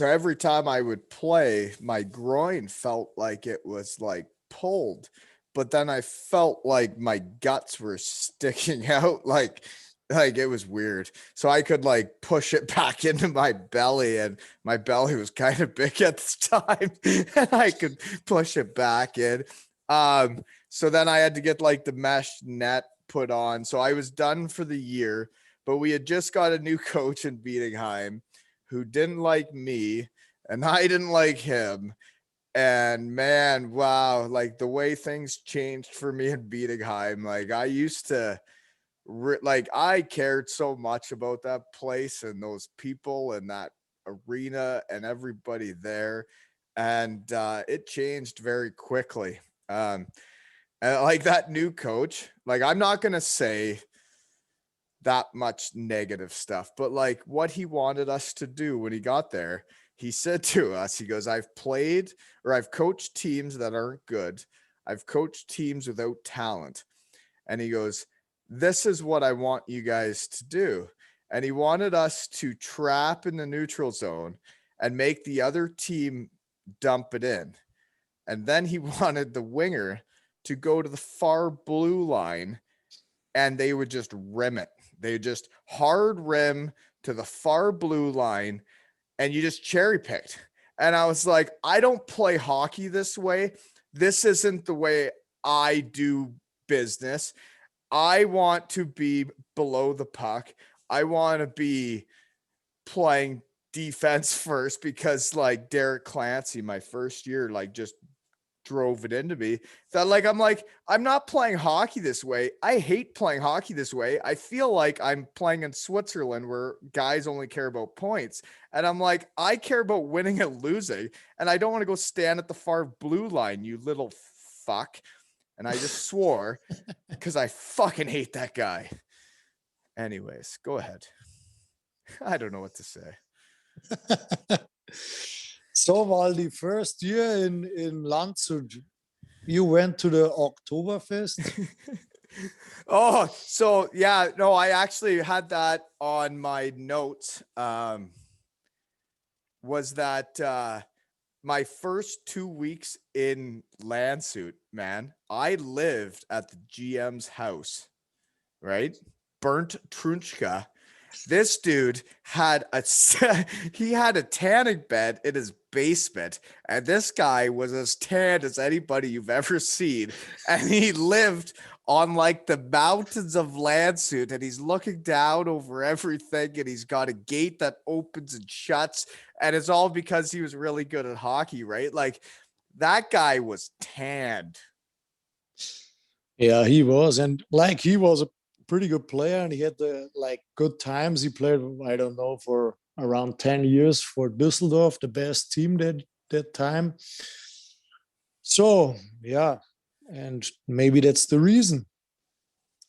every time I would play, my groin felt like it was like pulled, but then I felt like my guts were sticking out like it was weird. So I could like push it back into my belly, and my belly was kind of big at this time, and I could push it back in. So then I had to get like the mesh net put on. So I was done for the year, but we had just got a new coach in Bietigheim who didn't like me, and I didn't like him. And man, wow, like the way things changed for me in Bietigheim. Like I used to like I cared so much about that place and those people and that arena and everybody there. And it changed very quickly. And like that new coach, like I'm not gonna say that much negative stuff, but like what he wanted us to do when he got there, he said to us, he goes, I've coached teams that aren't good. I've coached teams without talent. And he goes, this is what I want you guys to do. And he wanted us to trap in the neutral zone and make the other team dump it in. And then he wanted the winger to go to the far blue line, and they would just rim it. They just hard rim to the far blue line, and you just cherry picked. And I was like, I don't play hockey this way. This isn't the way I do business. I want to be below the puck. I want to be playing defense first, because like Derek Clancy, my first year, like just drove it into me that I'm not playing hockey this way. I hate playing hockey this way. I feel like I'm playing in Switzerland where guys only care about points. And I'm like, I care about winning and losing. And I don't want to go stand at the far blue line, you little fuck. And I just swore because I fucking hate that guy. Anyways, go ahead. I don't know what to say. So, while the first year in Landshut, you went to the Oktoberfest. Oh, so yeah, no, I actually had that on my notes. Was that my first 2 weeks in Landshut, man, I lived at the GM's house, right? Burnt Trunchka. This dude had he had a tanning bed in his basement, and this guy was as tanned as anybody you've ever seen, and he lived on like the mountains of Landshut, and he's looking down over everything, and he's got a gate that opens and shuts, and it's all because he was really good at hockey, right? Like that guy was tanned. Yeah, he was, and like he was a pretty good player, and he had the like good times. He played, I don't know, for around 10 years for Düsseldorf, the best team that time. So yeah, and maybe that's the reason.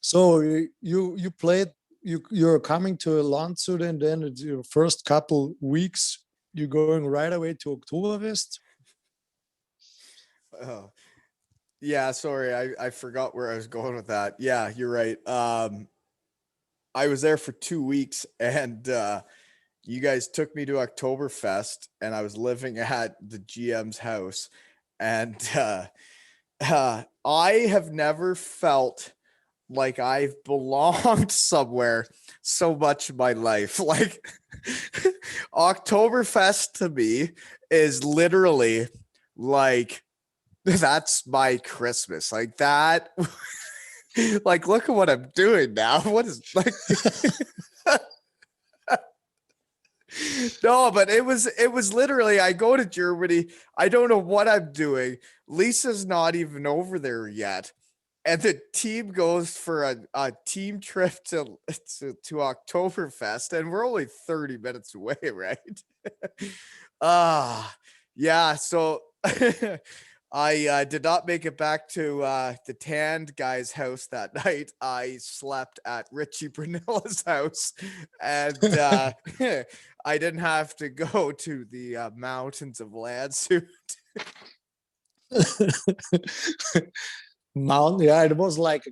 So you played, you're coming to Landshut, and then it's your first couple weeks you're going right away to Oktoberfest. Oh, yeah, sorry, I forgot where I was going with that. Yeah, you're right. I was there for 2 weeks, and you guys took me to Oktoberfest, and I was living at the GM's house, and I have never felt like I've belonged somewhere so much in my life. Like Oktoberfest to me is literally like that's my Christmas. Like that. Like, look at what I'm doing now. What is like no, but it was literally I go to Germany. I don't know what I'm doing. Lisa's not even over there yet. And the team goes for a team trip to Oktoberfest, and we're only 30 minutes away, right? Yeah. So I did not make it back to the tanned guy's house that night. I slept at Richie Brunilla's house, and I didn't have to go to the mountains of Landshut. Mountain, yeah, it was like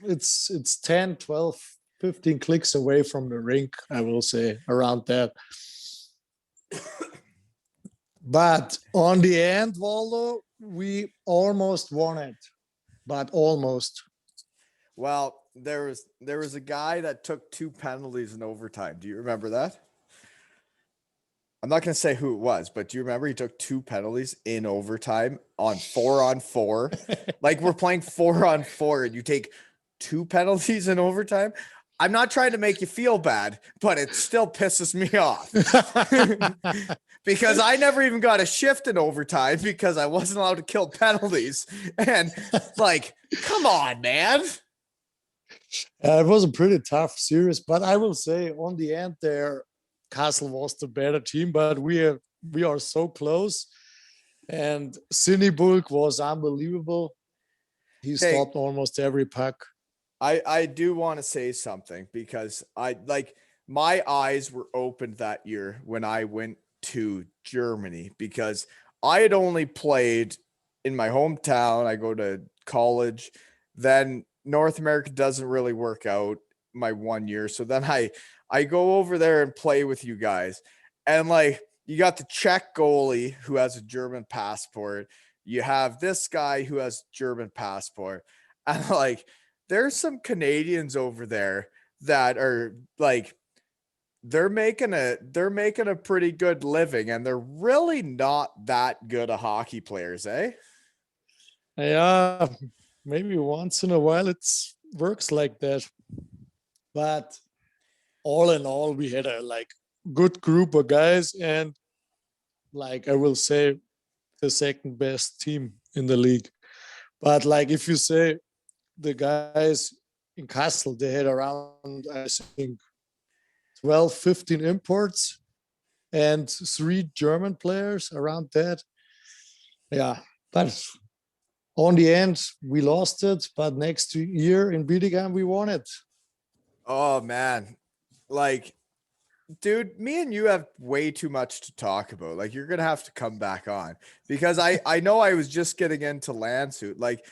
it's 10, 12, 15 clicks away from the rink, I will say, around that. But on the end, Waldo, we almost won it, but almost. Well, there was a guy that took 2 penalties in overtime. Do you remember that? I'm not going to say who it was, but do you remember he took 2 penalties in overtime on 4-on-4? Like we're playing 4-on-4 and you take 2 penalties in overtime. I'm not trying to make you feel bad, but it still pisses me off because I never even got a shift in overtime because I wasn't allowed to kill penalties. And like, come on, man. It was a pretty tough series, but I will say on the end there, Castle was the better team, but we are so close. And Sinibulk was unbelievable. He stopped almost every puck. I do want to say something because my eyes were opened that year when I went to Germany because I had only played in my hometown. I go to college, then North America doesn't really work out my 1 year. So then I go over there and play with you guys. And like, you got the Czech goalie who has a German passport. You have this guy who has German passport. And like, there's some Canadians over there that are like, they're making a pretty good living, and they're really not that good of hockey players, eh? Yeah, maybe once in a while it works like that. But all in all, we had a like good group of guys, and like I will say, the second best team in the league. But like if you say the guys in Kassel, they had around, I think, 12, 15 imports and 3 German players around that. Yeah, but on the end, we lost it. But next year in Bietigheim, we won it. Oh, man. Like, dude, me and you have way too much to talk about. Like, you're going to have to come back on because I know I was just getting into Landshut. Like,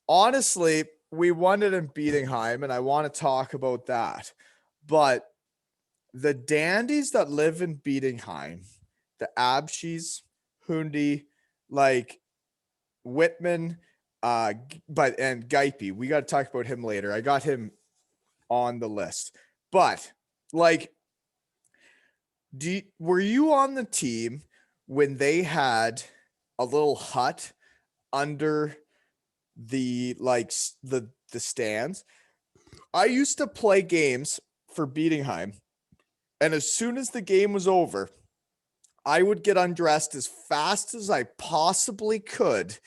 honestly, we won it in Bietigheim, and I want to talk about that. But the dandies that live in Bietigheim, the Abschies, Hundi, like Whitman, and Geipe, we got to talk about him later. I got him on the list. But like, were you on the team when they had a little hut under the stands? I used to play games for Bietigheim, and as soon as the game was over, I would get undressed as fast as I possibly could,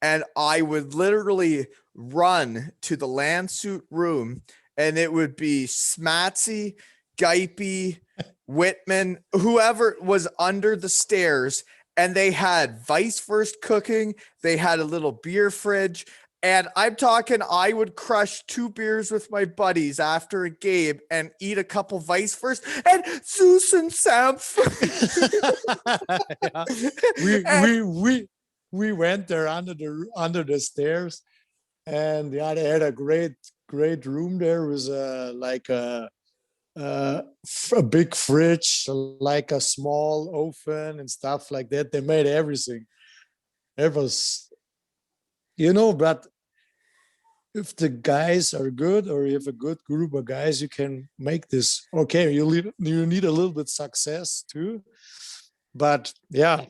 and I would literally run to the Landshut room, and it would be Smatsy, Geipe, Whitman, whoever was under the stairs, and they had vice first cooking. They had a little beer fridge. And I'm talking, I would crush 2 beers with my buddies after a game and eat a couple vice first and Zeus and Samph. Yeah. We went there under the stairs, and yeah, they had a great room there with like a a big fridge, like a small oven and stuff like that. They made everything. It was, but if the guys are good or you have a good group of guys, you can make this. Okay, you need a little bit success too. But yeah,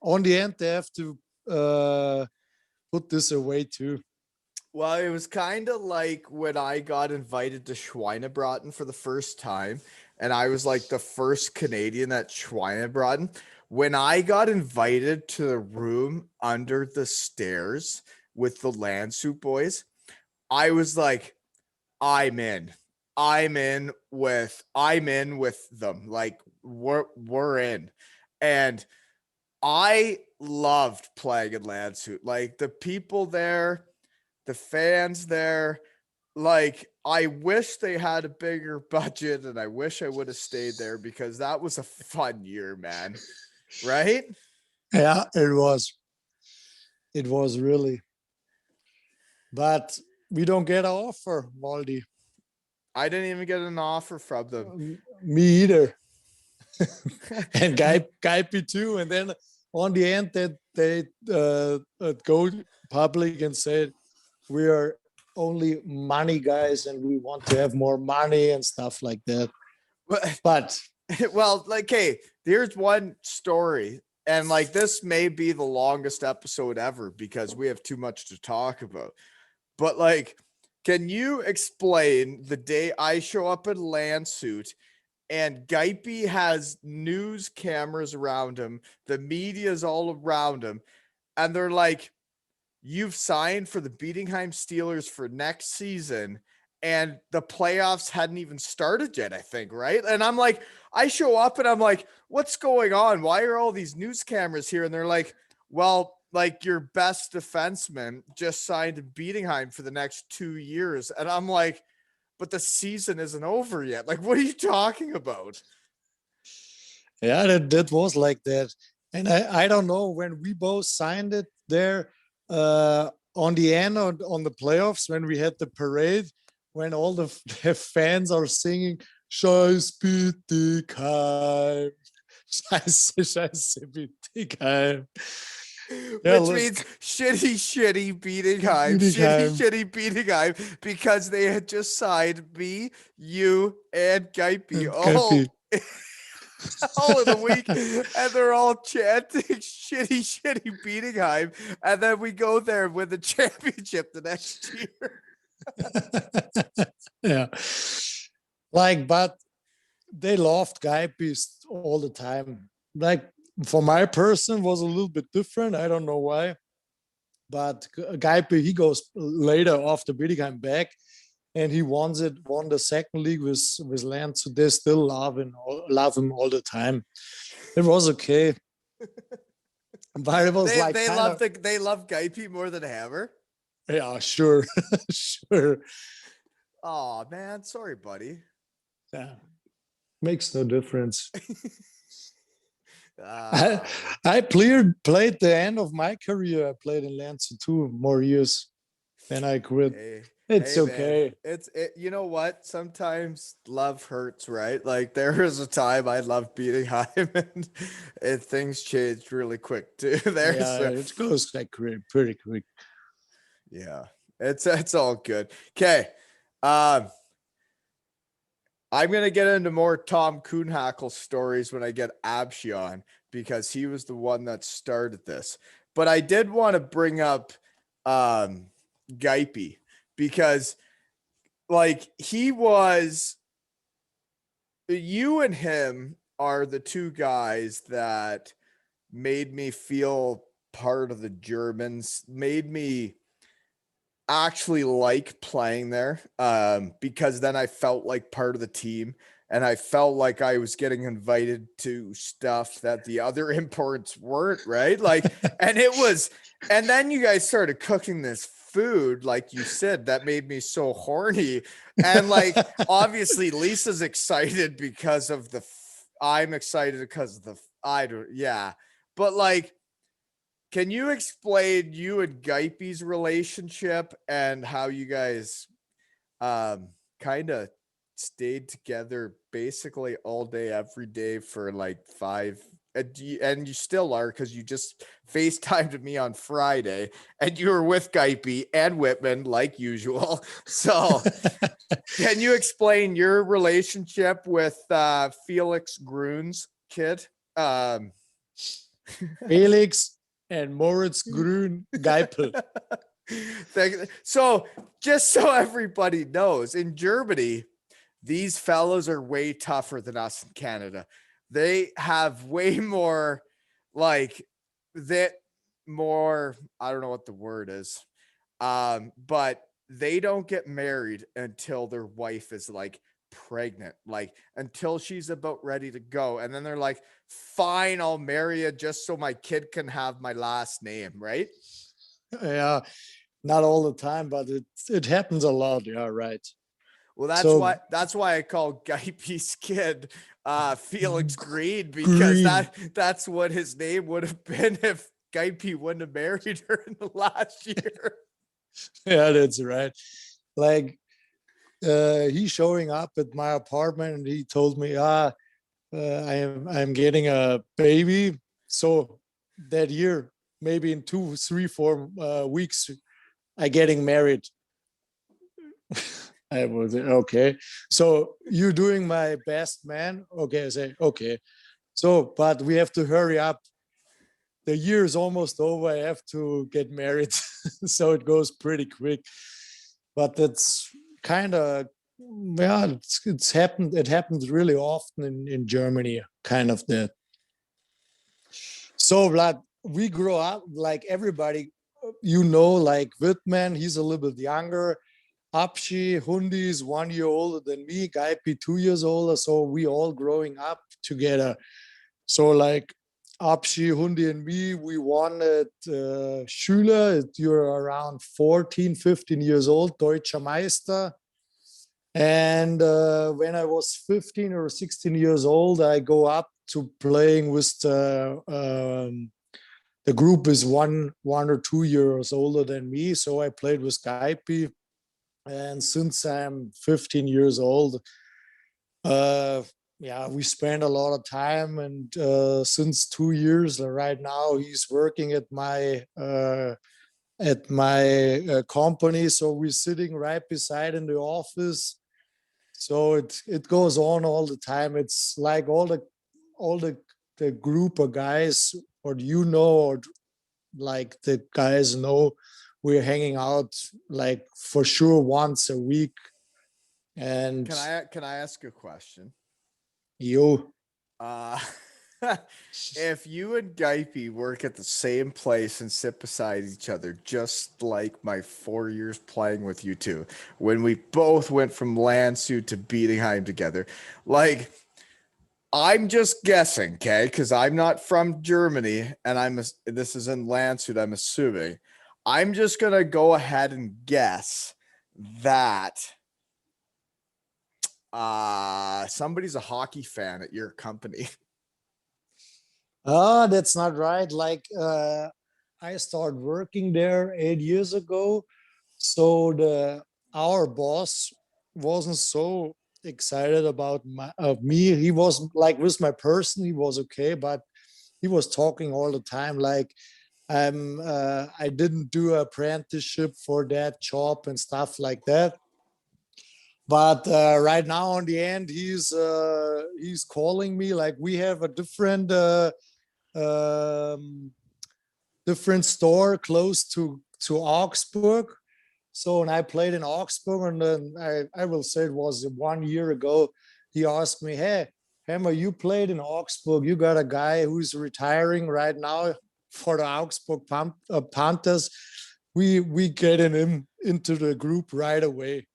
on the end, they have to put this away too. Well, it was kind of like when I got invited to Schweinebraten for the first time, and I was like the first Canadian at Schweinebraten. When I got invited to the room under the stairs with the Landshut boys, I was like, I'm in. I'm in with them. Like we're in. And I loved playing in Landshut. Like the people there, the fans there, like I wish they had a bigger budget and I wish I would have stayed there because that was a fun year, man. Right? Yeah, it was. It was really. But we don't get an offer, Maldi. I didn't even get an offer from them. Me either. And Gaipi too. And then on the end, that they go public and said, we are only money guys and we want to have more money and stuff like that. But well, like, hey, here's one story. And like, this may be the longest episode ever because we have too much to talk about. But like, can you explain the day I show up in Landshut and Gaipi has news cameras around him, the media's all around him, and they're like, you've signed for the Bietigheim Steelers for next season, and the playoffs hadn't even started yet, I think, right? And I'm like, I show up and I'm like, what's going on? Why are all these news cameras here? And they're like, well, like your best defenseman just signed in Bietigheim for the next 2 years. And I'm like, but the season isn't over yet. Like, what are you talking about? Yeah, that was like that. And I don't know when we both signed it there on the end on the playoffs when we had the parade, when all the fans are singing Scheiß Bietigheim. Scheiße Bietigheim. Which means shitty Bietigheim. Shitty Bietigheim, because they had just signed me, you, and Gaipi all in the week, and they're all chanting shitty Bietigheim, and then we go there and win the championship the next year. Yeah. Like, but they loved Gaipi all the time. Like, for my person was a little bit different. I don't know why. But Gaipi, he goes later after Bietigheim back, and he won the second league with Lance. So they still love him all the time. It was okay. But it was they love Gaipi more than Hammer. Yeah, sure. Sure. Oh man, sorry, buddy. Yeah. Makes no difference. I played the end of my career. I played in Landshut 2 more years. Then I quit. It's okay. Man. You know what? Sometimes love hurts, right? Like there was a time I loved Bietigheim and things changed really quick too. It goes like pretty quick. Yeah, it's all good. Okay. I'm going to get into more Tom Kuhnhackle stories when I get Abshi on because he was the one that started this. But I did want to bring up Gaipi because like you and him are the two guys that made me feel part of the Germans, made me actually like playing there because then I felt like part of the team and I felt like I was getting invited to stuff that the other imports weren't, right? Like, and then you guys started cooking this food, like you said, that made me so horny. And like, obviously Lisa's excited because of I'm excited because of but like, can you explain you and Gaipi's relationship and how you guys kind of stayed together basically all day, every day for like 5. And you still are, because you just FaceTimed me on Friday and you were with Geipe and Whitman like usual. So can you explain your relationship with Felix Grun's kid? Felix and Moritz Grün Geipel. So just so everybody knows, in Germany, these fellows are way tougher than us in Canada. They have way more, like, I don't know what the word is. But they don't get married until their wife is like pregnant, like until she's about ready to go. And then they're like, fine, I'll marry you just so my kid can have my last name, right? Yeah, not all the time, but it happens a lot. Yeah, right. Well, that's why I call Geipe's kid Felix Green, because Green. that's what his name would have been if Geipe wouldn't have married her in the last year. Yeah, that's right. Like he's showing up at my apartment and he told me, I'm getting a baby. So that year, maybe in 2, 3, 4 weeks, I getting married. I was okay. So you're doing my best, man. Okay, I say okay. So, but we have to hurry up. The year is almost over. I have to get married, so it goes pretty quick. But it's kind of, yeah, it's happened. It happens really often in Germany, kind of that. So, like, we grow up like everybody, like Wittmann, he's a little bit younger. Apshi, Hundi is 1 year older than me, Geipi 2 years older. So we all growing up together. So like Apshi, Hundi and me, we won at Schüler. You're around 14, 15 years old, Deutscher Meister. And when I was 15 or 16 years old, I go up to playing with the group is 1 or 2 years older than me. So I played with Geipi. And since I'm 15 years old, we spend a lot of time. And since 2 years right now, he's working at my company. So we're sitting right beside in the office. So it goes on all the time. It's like all the group of guys, or or like the guys know, we're hanging out like for sure once a week. And Can I ask a question? You, if you and Geipe work at the same place and sit beside each other, just like my 4 years playing with you two, when we both went from Landshut to Bietigheim together, like, I'm just guessing, okay? Because I'm not from Germany, and this is in Landshut, I'm assuming. I'm just gonna go ahead and guess that somebody's a hockey fan at your company. that's not right. Like I started working there 8 years ago. So our boss wasn't so excited about me. He was like with my person, he was okay, but he was talking all the time like I didn't do an apprenticeship for that job and stuff like that. But right now, on the end, he's calling me like we have a um, different store close to Augsburg. So when I played in Augsburg, and then I will say it was 1 year ago, he asked me, "Hey, Hammer, you played in Augsburg. You got a guy who's retiring right now for the Augsburg Panthers. We getting him into the group right away."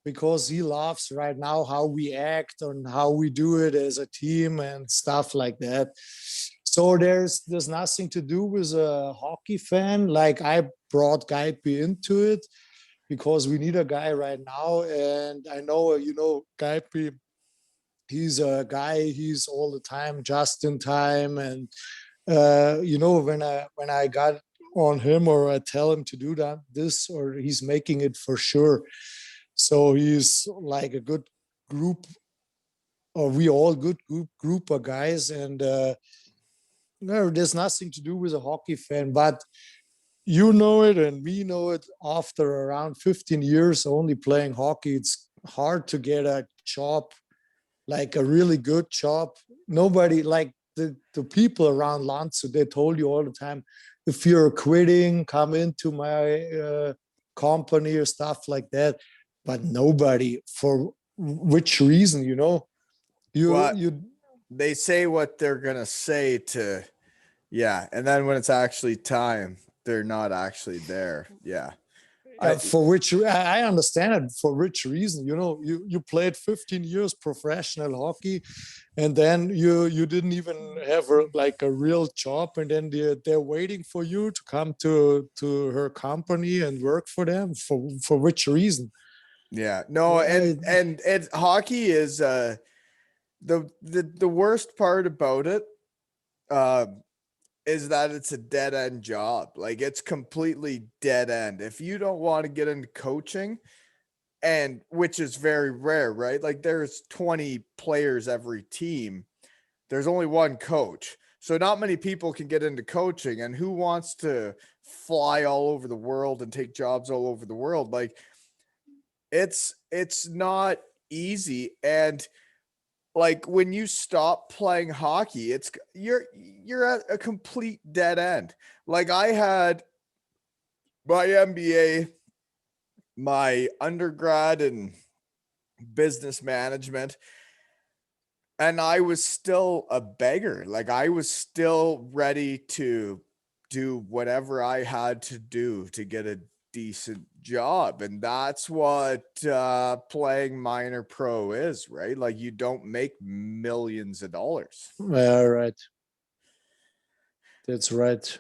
Because he loves right now how we act and how we do it as a team and stuff like that. So there's nothing to do with a hockey fan. Like I brought Geipe into it because we need a guy right now. And I know, Geipe, he's a guy, he's all the time just in time. And, when I got on him or I tell him to do this, or he's making it for sure. So he's like a good group, or we all good group of guys, and no, there's nothing to do with a hockey fan, but you know it and we know it. After around 15 years only playing hockey, it's hard to get a job, like a really good job. Nobody, like the people around Landshut, they told you all the time, if you're quitting, come into my company or stuff like that. But nobody, for which reason, What you they say what they're gonna say to, yeah, and then when it's actually time, they're not actually there. Yeah. for which I understand it, for which reason. You played 15 years professional hockey, and then you didn't even have like a real job, and then they're waiting for you to come to her company and work for them. For which reason? Yeah, no, and hockey is the worst part about it is that it's a dead end job. Like, it's completely dead end. If you don't want to get into coaching, and which is very rare, right? Like, there's 20 players every team. There's only one coach. So not many people can get into coaching, and who wants to fly all over the world and take jobs all over the world? Like, it's not easy. And like, when you stop playing hockey, you're at a complete dead end. Like, I had my MBA, my undergrad in business management, and I was still a beggar. Like, I was still ready to do whatever I had to do to get a decent job. And that's what playing minor pro is, right? Like, you don't make millions of dollars. Yeah, right. That's right.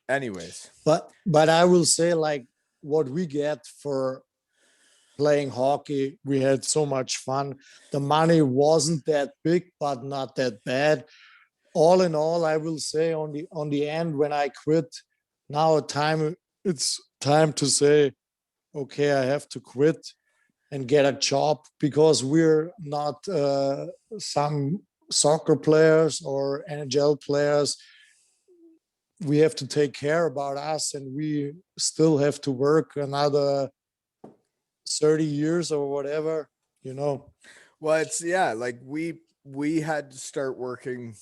Anyways, But I will say, like, what we get for playing hockey, we had so much fun. The money wasn't that big, but not that bad. All in all, I will say, on the end, when I quit, now it's time to say, okay, I have to quit and get a job, because we're not some soccer players or NHL players. We have to take care about us, and we still have to work another 30 years or whatever. well, it's, yeah, like, we had to start working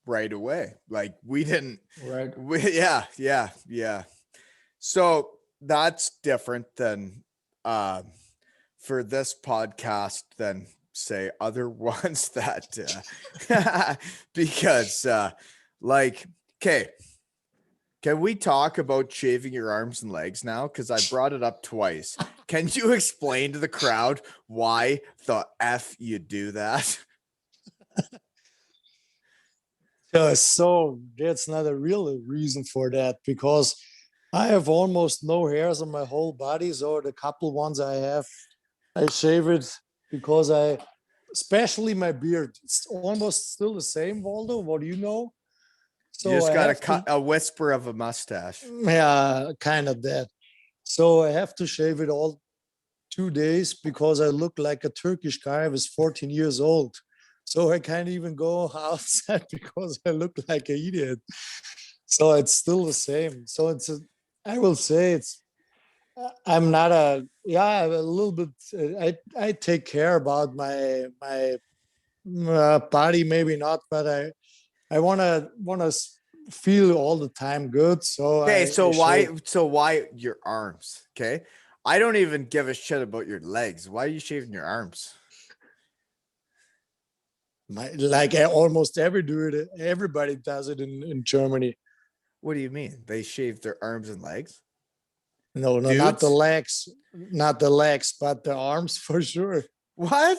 right away. Like, we didn't, Right. yeah. So that's different than for this podcast than, say, other ones that because like, okay, can we talk about shaving your arms and legs now? Because I brought it up twice. Can you explain to the crowd why the F you do that? So that's not a real reason for that, because I have almost no hairs on my whole body. So the couple ones I have, I shave it, because especially my beard, it's almost still the same, Waldo. What do you know? So You just I got have to, a whisper of a mustache. yeah, kind of that. So I have to shave it all 2 days, because I look like a Turkish guy. I was 14 years old. So I can't even go outside because I look like an idiot. So it's still the same. So I will say I'm not a little bit, I take care about my body, maybe not, but I want to feel all the time good. So Okay, so shave. why your arms? Okay. I don't even give a shit about your legs. Why are you shaving your arms? Almost everybody does it in Germany. What do you mean? They shave their arms and legs? No, not the Dudes? legs, but the arms for sure. What?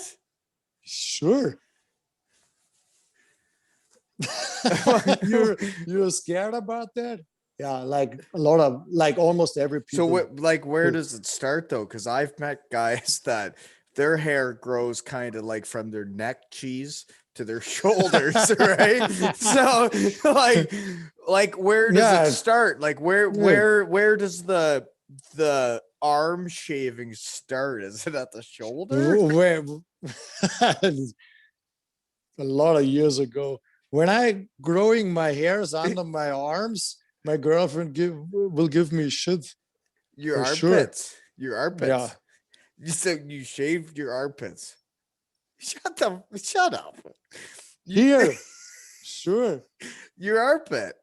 Sure. You're scared about that? Yeah, like a lot of, like, almost every So people. what, like, where does it start though? Because I've met guys that their hair grows kind of like from their neck cheese to their shoulders, right? So like where does Yeah. it start? Like where does the arm shaving start? Is it at the shoulder? Where a lot of years ago, when I growing my hairs under my arms, my girlfriend will give me shit. Your For sure. armpits. Your armpits. Yeah. You said you shaved your armpits. Shut up. Here, sure. Your armpit.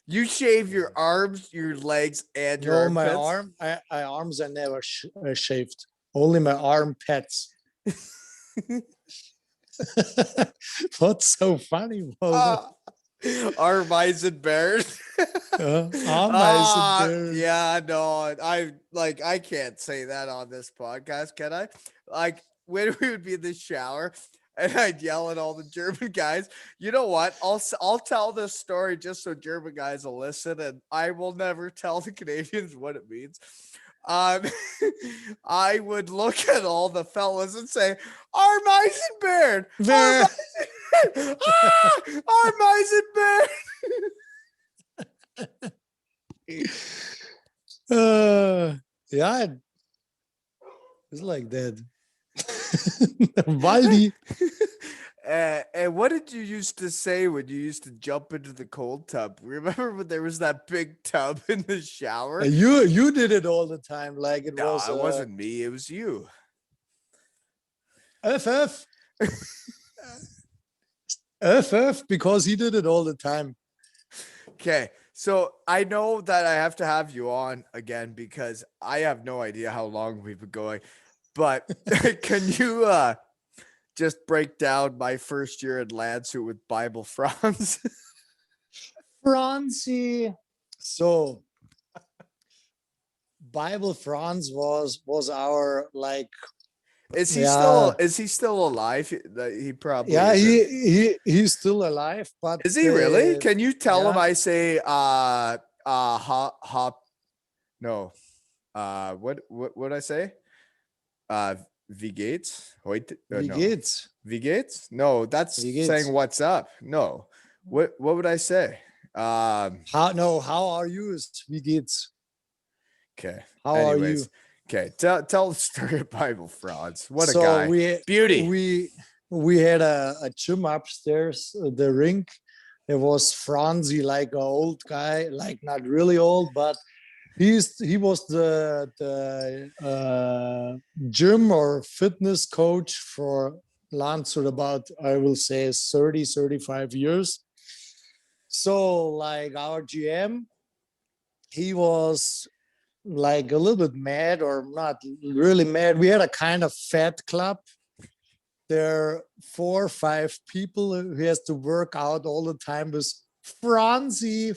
You shave your arms, your legs, and your No, armpits. my arms I never shaved. Only my armpits. What's so funny about Arm, eyes, and bears. Yeah, no, I can't say that on this podcast, can I? Like when we would be in the shower and I'd yell at all the German guys. You know what? I'll tell this story just so German guys will listen, and I will never tell the Canadians what it means. I would look at all the fellas and say, "Arm, eyes, and beard. Arm, eyes, and beard." Yeah, it's like that. Waldi. And what did you used to say when you used to jump into the cold tub? Remember when there was that big tub in the shower? You did it all the time, like it No, was. it wasn't me. It was you. FF. FF, because he did it all the time. Okay, so I know that I have to have you on again because I have no idea how long we've been going. But can you just break down my first year at Landshut with Bible Franz? Franzi. So Bible Franz was our like. Is he still alive? He probably isn't. he's still alive, but Is he really? Can you tell him yeah. I say no. What I say? V Gates? Wait, Wie no. geht's? V Gates? No, that's Wie geht's? saying what's up. No. What would I say? How are you? Wie geht's? Okay. How Anyways. are you? Okay, tell the story of Bible Frauds. What a So guy. Beauty. We had a gym upstairs, the rink. There was Franzi, like an old guy, like not really old, but he was the gym or fitness coach for Landshut about, I will say, 35 years. So like our GM, he was like a little bit mad, or not really mad. We had a kind of fat club. There are 4 or 5 people who has to work out all the time with Franzi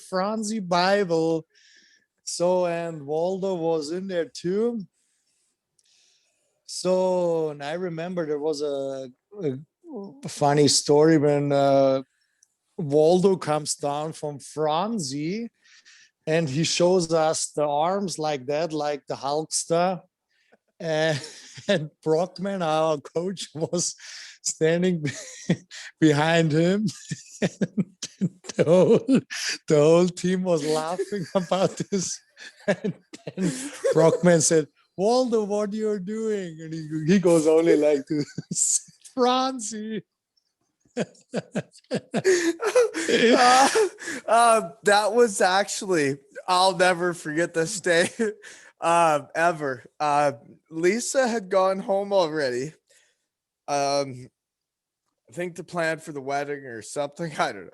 Bible. So, and Waldo was in there too. So, and I remember there was a funny story when Waldo comes down from Franzi, and he shows us the arms like that, like the Hulkster. And Brockman, our coach, was standing behind him. And the whole team was laughing about this. And then Brockman said, "Waldo, what you're doing?" And he goes only like to Franzi. That was actually, I'll never forget this day ever. Lisa had gone home already. I think to plan for the wedding or something. I don't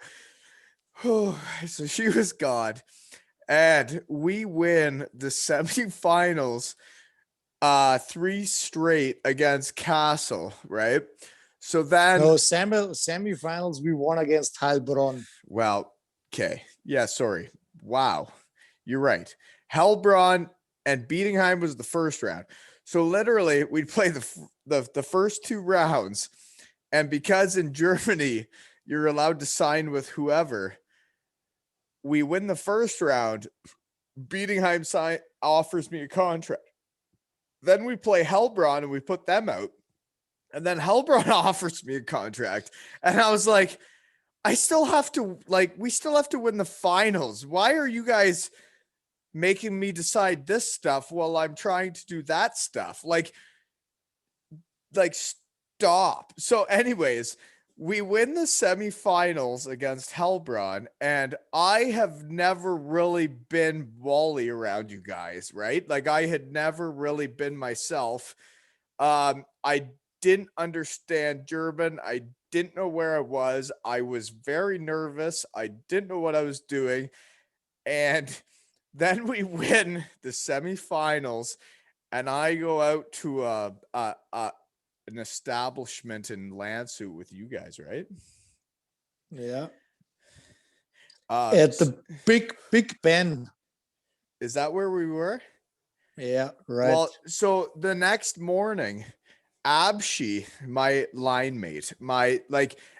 know. So she was gone, and we win the semifinals 3 straight against Castle, right? So then semifinals we won against Heilbronn. Well, okay. Yeah, sorry. Wow. You're right. Heilbronn and Bietigheim was the first round. So literally we'd play the first 2 rounds. And because in Germany you're allowed to sign with whoever, we win the first round. Bietigheim offers me a contract. Then we play Heilbronn and we put them out. And then Heilbronn offers me a contract. And I was like, we still have to win the finals. Why are you guys making me decide this stuff while I'm trying to do that stuff. Like stop. So anyways, we win the semifinals against Hellbron, and I have never really been Wally around you guys, right? Like I had never really been myself. I didn't understand German. I didn't know where I was. I was very nervous. I didn't know what I was doing. And then we win the semifinals, and I go out to an establishment in Landshut with you guys, right? Yeah. At the Big Ben. Is that where we were? Yeah, right. Well, so the next morning, Abshi, my line mate,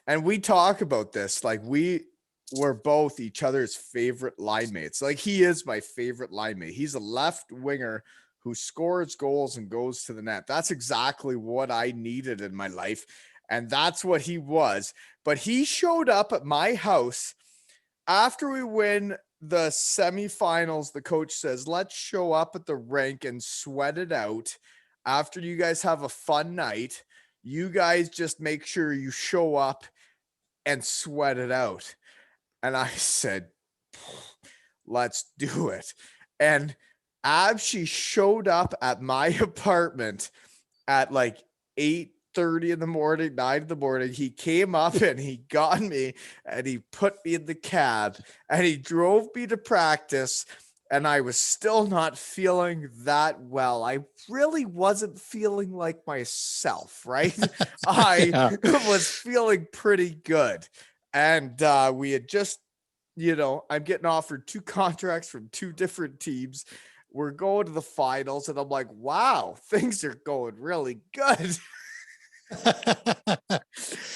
and we talk about this, like we were both each other's favorite line mates. Like he is my favorite line mate. He's a left winger who scores goals and goes to the net. That's exactly what I needed in my life. And that's what he was. But he showed up at my house after we win the semifinals. The coach says, let's show up at the rink and sweat it out. After you guys have a fun night, you guys just make sure you show up and sweat it out. And I said, let's do it. And Abshi showed up at my apartment at like 8:30 in the morning, 9 in the morning. He came up and he got me and he put me in the cab and he drove me to practice. And I was still not feeling that well. I really wasn't feeling like myself, right? I was feeling pretty good. And we had just, I'm getting offered 2 contracts from 2 different teams. We're going to the finals, and I'm like, wow, things are going really good.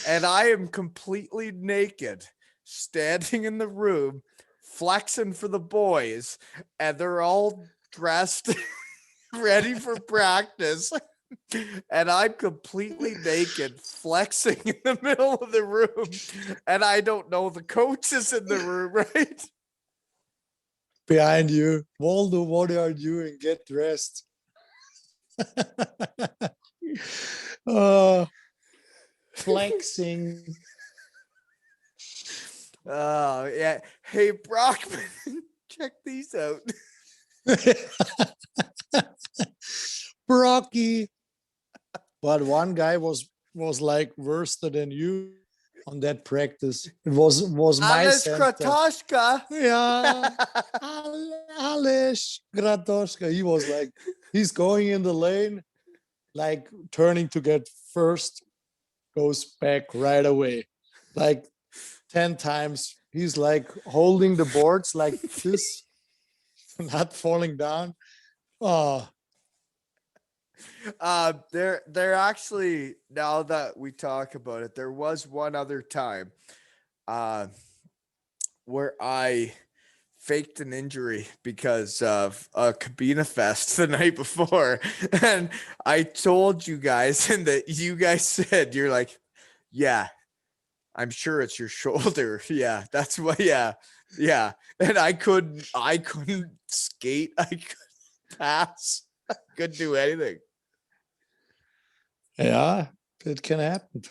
And I am completely naked, standing in the room, flexing for the boys, and they're all dressed, ready for practice. And I'm completely naked, flexing in the middle of the room, and I don't know the coach is in the room, right? Behind you, Waldo, what are you doing? Get dressed. Flexing. Oh, yeah. Hey, Brockman, check these out. Brocky. But one guy was like worse than you on that practice. It was my Alice center. Kratoshka. Yeah. Alice Kratoshka. He was like, he's going in the lane, like turning to get first, goes back right away. Like 10 times. He's like holding the boards like this, not falling down. Oh. There actually, now that we talk about it, there was one other time where I faked an injury because of a Cabina Fest the night before. And I told you guys, and that you guys said, you're like, yeah, I'm sure it's your shoulder. Yeah, that's what, yeah. And I couldn't skate. I couldn't pass. I couldn't do anything. Yeah, it can happen.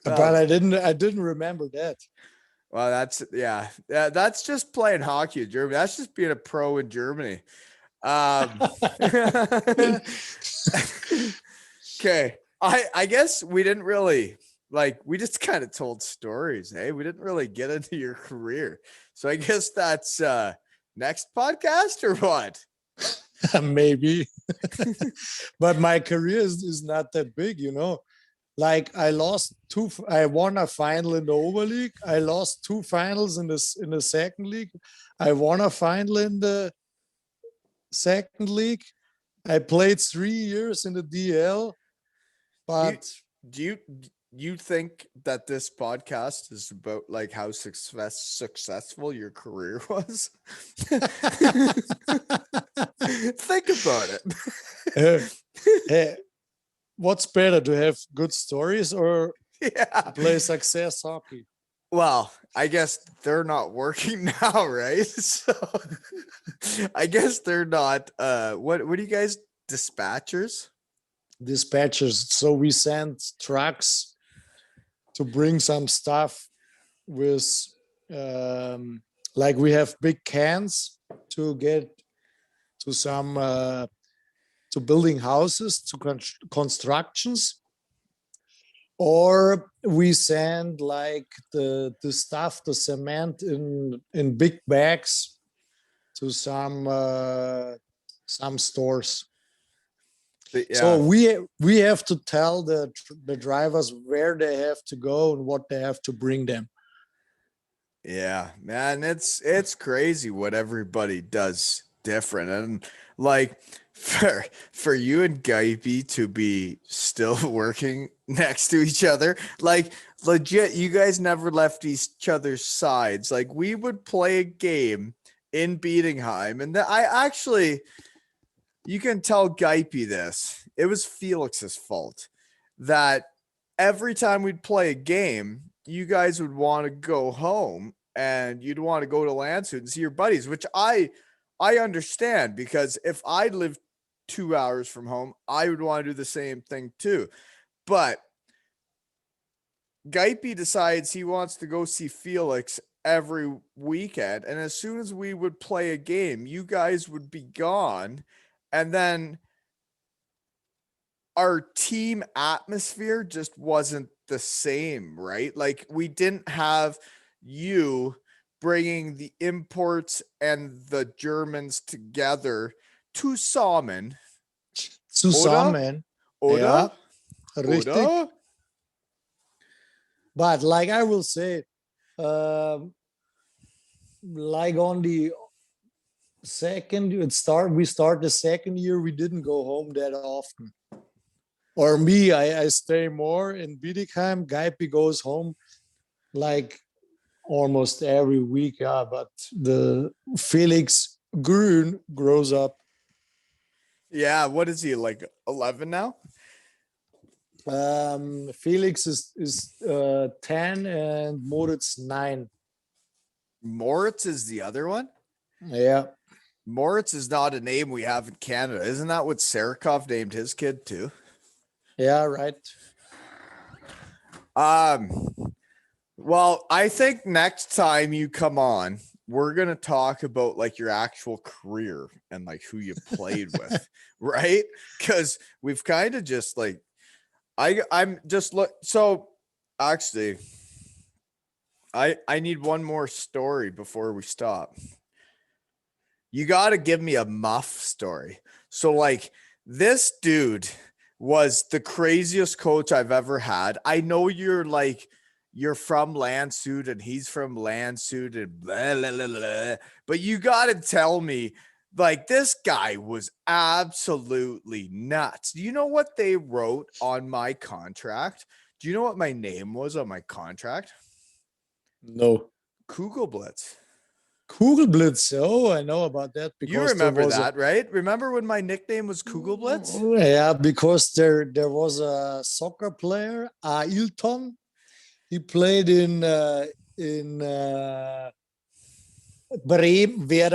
But I didn't remember that. Well, that's just playing hockey in Germany. That's just being a pro in Germany. Okay. I guess we didn't really, we just kind of told stories, hey? We didn't really get into your career. So I guess that's next podcast or what? Maybe. But my career is not that big, Like I won a final in the Oberleague. I lost 2 finals in the second league. I won a final in the second league. I played 3 years in the DL. But do you think that this podcast is about how successful your career was? Think about it. What's better, to have good stories or play success hockey? Well, I guess they're not working now, right? So I guess they're not what are you guys, dispatchers? Dispatchers. So we send trucks to bring some stuff with, like we have big cans to get to some to building houses, to constructions, or we send like the stuff, the cement in big bags to some stores. So Yeah. we have to tell the drivers where they have to go and what they have to bring them. Yeah, man, it's crazy what everybody does different. And like for you and Guype to be still working next to each other, like legit, you guys never left each other's sides. Like we would play a game in Bietigheim, and I actually, you can tell Guype this. It was Felix's fault that every time we'd play a game, you guys would want to go home and you'd want to go to Landshut and see your buddies, which I understand, because if I lived 2 hours from home, I would want to do the same thing too. But Guype decides he wants to go see Felix every weekend, and as soon as we would play a game, you guys would be gone, and then our team atmosphere just wasn't the same, right? Like we didn't have you bringing the imports and the Germans together to Samen. Zusammen. Oder? Ja, richtig. Oder? But like I will say, like on the second, we start the second year, we didn't go home that often. Or me, I stay more in Bietigheim. Guype goes home like almost every week. Yeah, but the Felix Grün grows up. Yeah, what is he, like 11 now? Felix is 10 and Moritz 9. Moritz is the other one? Yeah. Moritz is not a name we have in Canada. Isn't that what Sarakov named his kid too? Yeah, right. Well, I think next time you come on, we're gonna talk about like your actual career and like who you played with, right? Because we've kind of just like I'm just look. So actually, I need one more story before we stop. You got to give me a muff story. So like this dude was the craziest coach I've ever had. I know you're from Landshut and he's from Landshut and blah, blah, blah, blah, but you got to tell me, like, this guy was absolutely nuts. Do you know what they wrote on my contract? Do you know what my name was on my contract? No. Kugelblitz. Kugelblitz. Oh, I know about that. Because You remember that, right? Remember when my nickname was Kugelblitz? Yeah, because there was a soccer player, Ailton. He played in Werder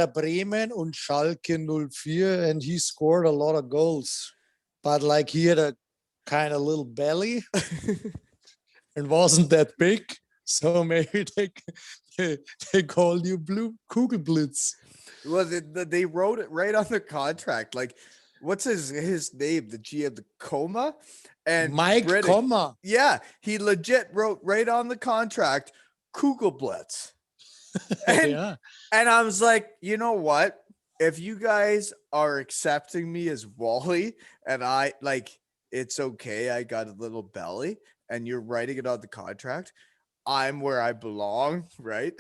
Bremen and Schalke 04, and he scored a lot of goals. But like he had a kind of little belly and wasn't that big, so maybe they called you Blue Kugelblitz. Well, they wrote it right on the contract. Like, what's his name? The GM, the Coma, and Mike British. Coma. Yeah, he legit wrote right on the contract, Kugelblitz. And, Yeah. and I was like, you know what? If you guys are accepting me as Wally, and I like, it's okay, I got a little belly, and you're writing it on the contract, I'm where I belong, right?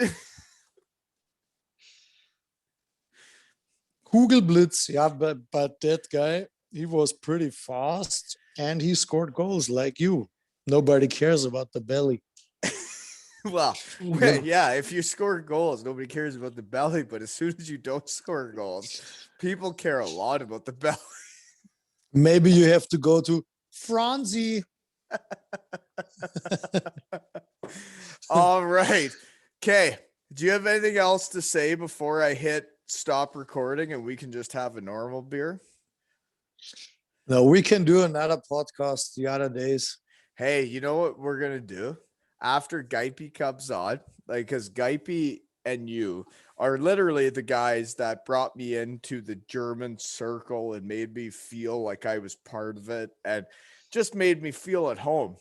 Kugelblitz, yeah, but that guy, he was pretty fast and he scored goals like you. Nobody cares about the belly. Well, yeah, if you score goals, nobody cares about the belly, but as soon as you don't score goals, people care a lot about the belly. Maybe you have to go to Franzi. All right. Okay. Do you have anything else to say before I hit stop recording and we can just have a normal beer? No, we can do another podcast the other days. Hey, you know what we're gonna do after Geipe comes on? Like, because Geipe and you are literally the guys that brought me into the German circle and made me feel like I was part of it and just made me feel at home.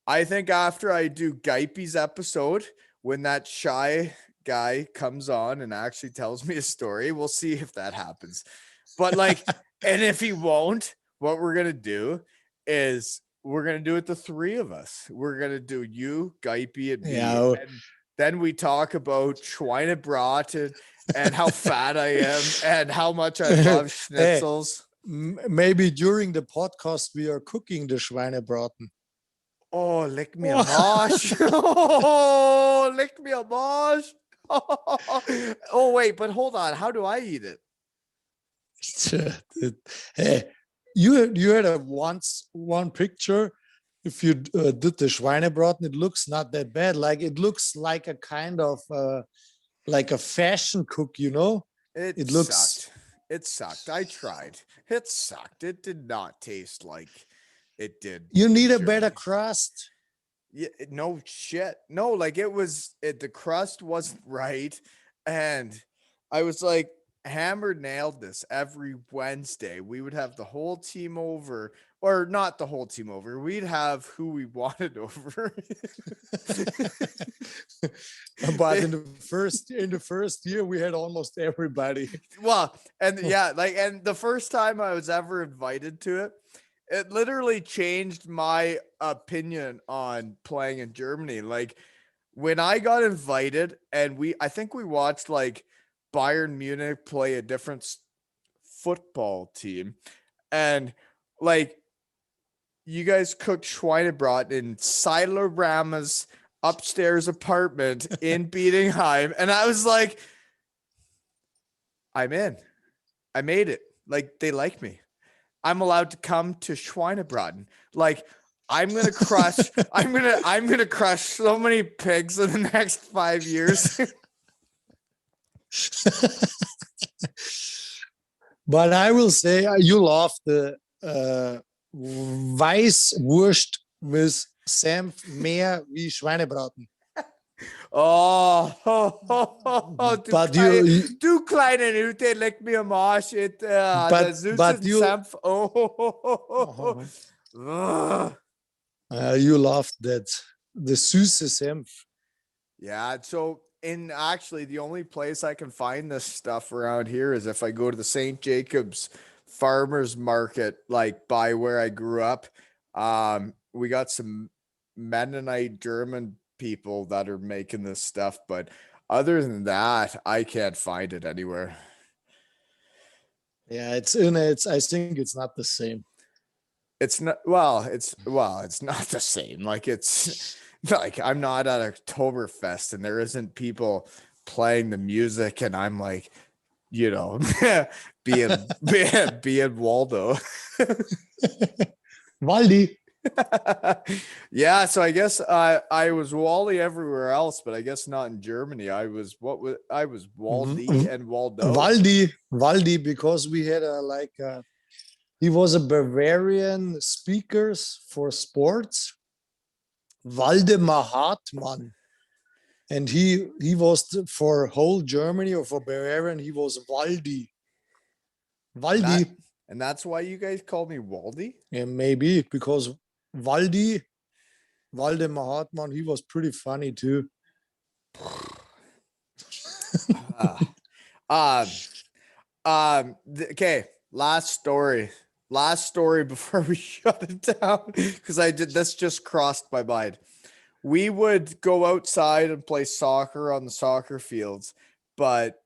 I think after I do Geipe's episode, when that shy guy comes on and actually tells me a story, we'll see if that happens. But like, and if he won't, what we're gonna do is we're gonna do it the three of us. We're gonna do you, Geipe, and me. Yeah. And then we talk about Schweinebraten and how fat I am and how much I love schnitzels. Maybe during the podcast we are cooking the Schweinebraten. Oh, lick me a mosh. Oh, lick me a mosh. Oh, wait, but hold on. How do I eat it? Hey, you had one picture. If you did the Schweinebraten, it looks not that bad. Like it looks like a kind of like a fashion cook, you know? It looks sucked. It sucked. I tried. It sucked. It did not taste like it did. You need a better crust. Yeah, no shit. No, like the crust wasn't right. And I was like, Hammer nailed this every Wednesday. We would have the whole team over, or not the whole team over. We'd have who we wanted over. But in the first year, we had almost everybody. Well, and yeah, like, and the first time I was ever invited to it, it literally changed my opinion on playing in Germany. Like when I got invited and I think we watched like Bayern Munich play a different football team. And like you guys cooked Schweinebraten in Seidler Brama's upstairs apartment in Bietigheim. And I was like, I'm in. I made it. Like they like me. I'm allowed to come to Schweinebraten. Like I'm gonna crush. I'm gonna crush so many pigs in the next 5 years. But I will say you love the Weißwurst with Senf mehr wie Schweinebraten. Oh, du kleine Nute, leck mir am Arsch. But you Senf. you loved that, the süße Senf. Yeah, so actually the only place I can find this stuff around here is if I go to the St. Jacobs Farmers Market, like by where I grew up. We got some Mennonite German people that are making this stuff, but other than that, I can't find it anywhere. Yeah, I think it's not the same. It's not it's not the same. Like it's like I'm not at Oktoberfest and there isn't people playing the music and I'm like, you know, being Waldo. Waldi. Yeah, so I guess I was Wally everywhere else, but I guess not in Germany. I was Waldy and Waldo. Waldi, because we had he was a Bavarian speakers for sports. Waldemar Hartmann, and he was for whole Germany or for Bavarian. He was Waldi. And that's why you guys called me Waldy? Yeah, maybe because Waldemar Hartmann, he was pretty funny too. Okay, last story before we shut it down, because this just crossed my mind. We would go outside and play soccer on the soccer fields, but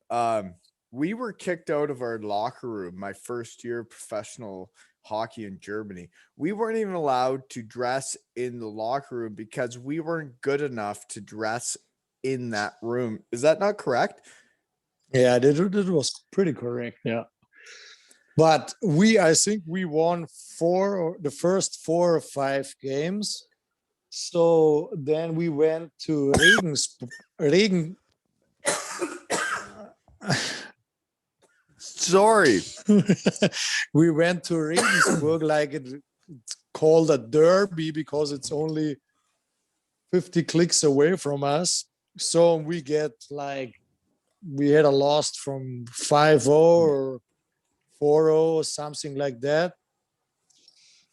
we were kicked out of our locker room my first year of professional hockey in Germany. We weren't even allowed to dress in the locker room because we weren't good enough to dress in that room. Is that not correct? Yeah, that was pretty correct. Yeah. But I think we won the first 4 or 5 games. So then we went to Regen. Sorry. We went to Regensburg, like it's called a derby because it's only 50 clicks away from us. So we get like, we had a loss from 5-0 or 4-0 or something like that.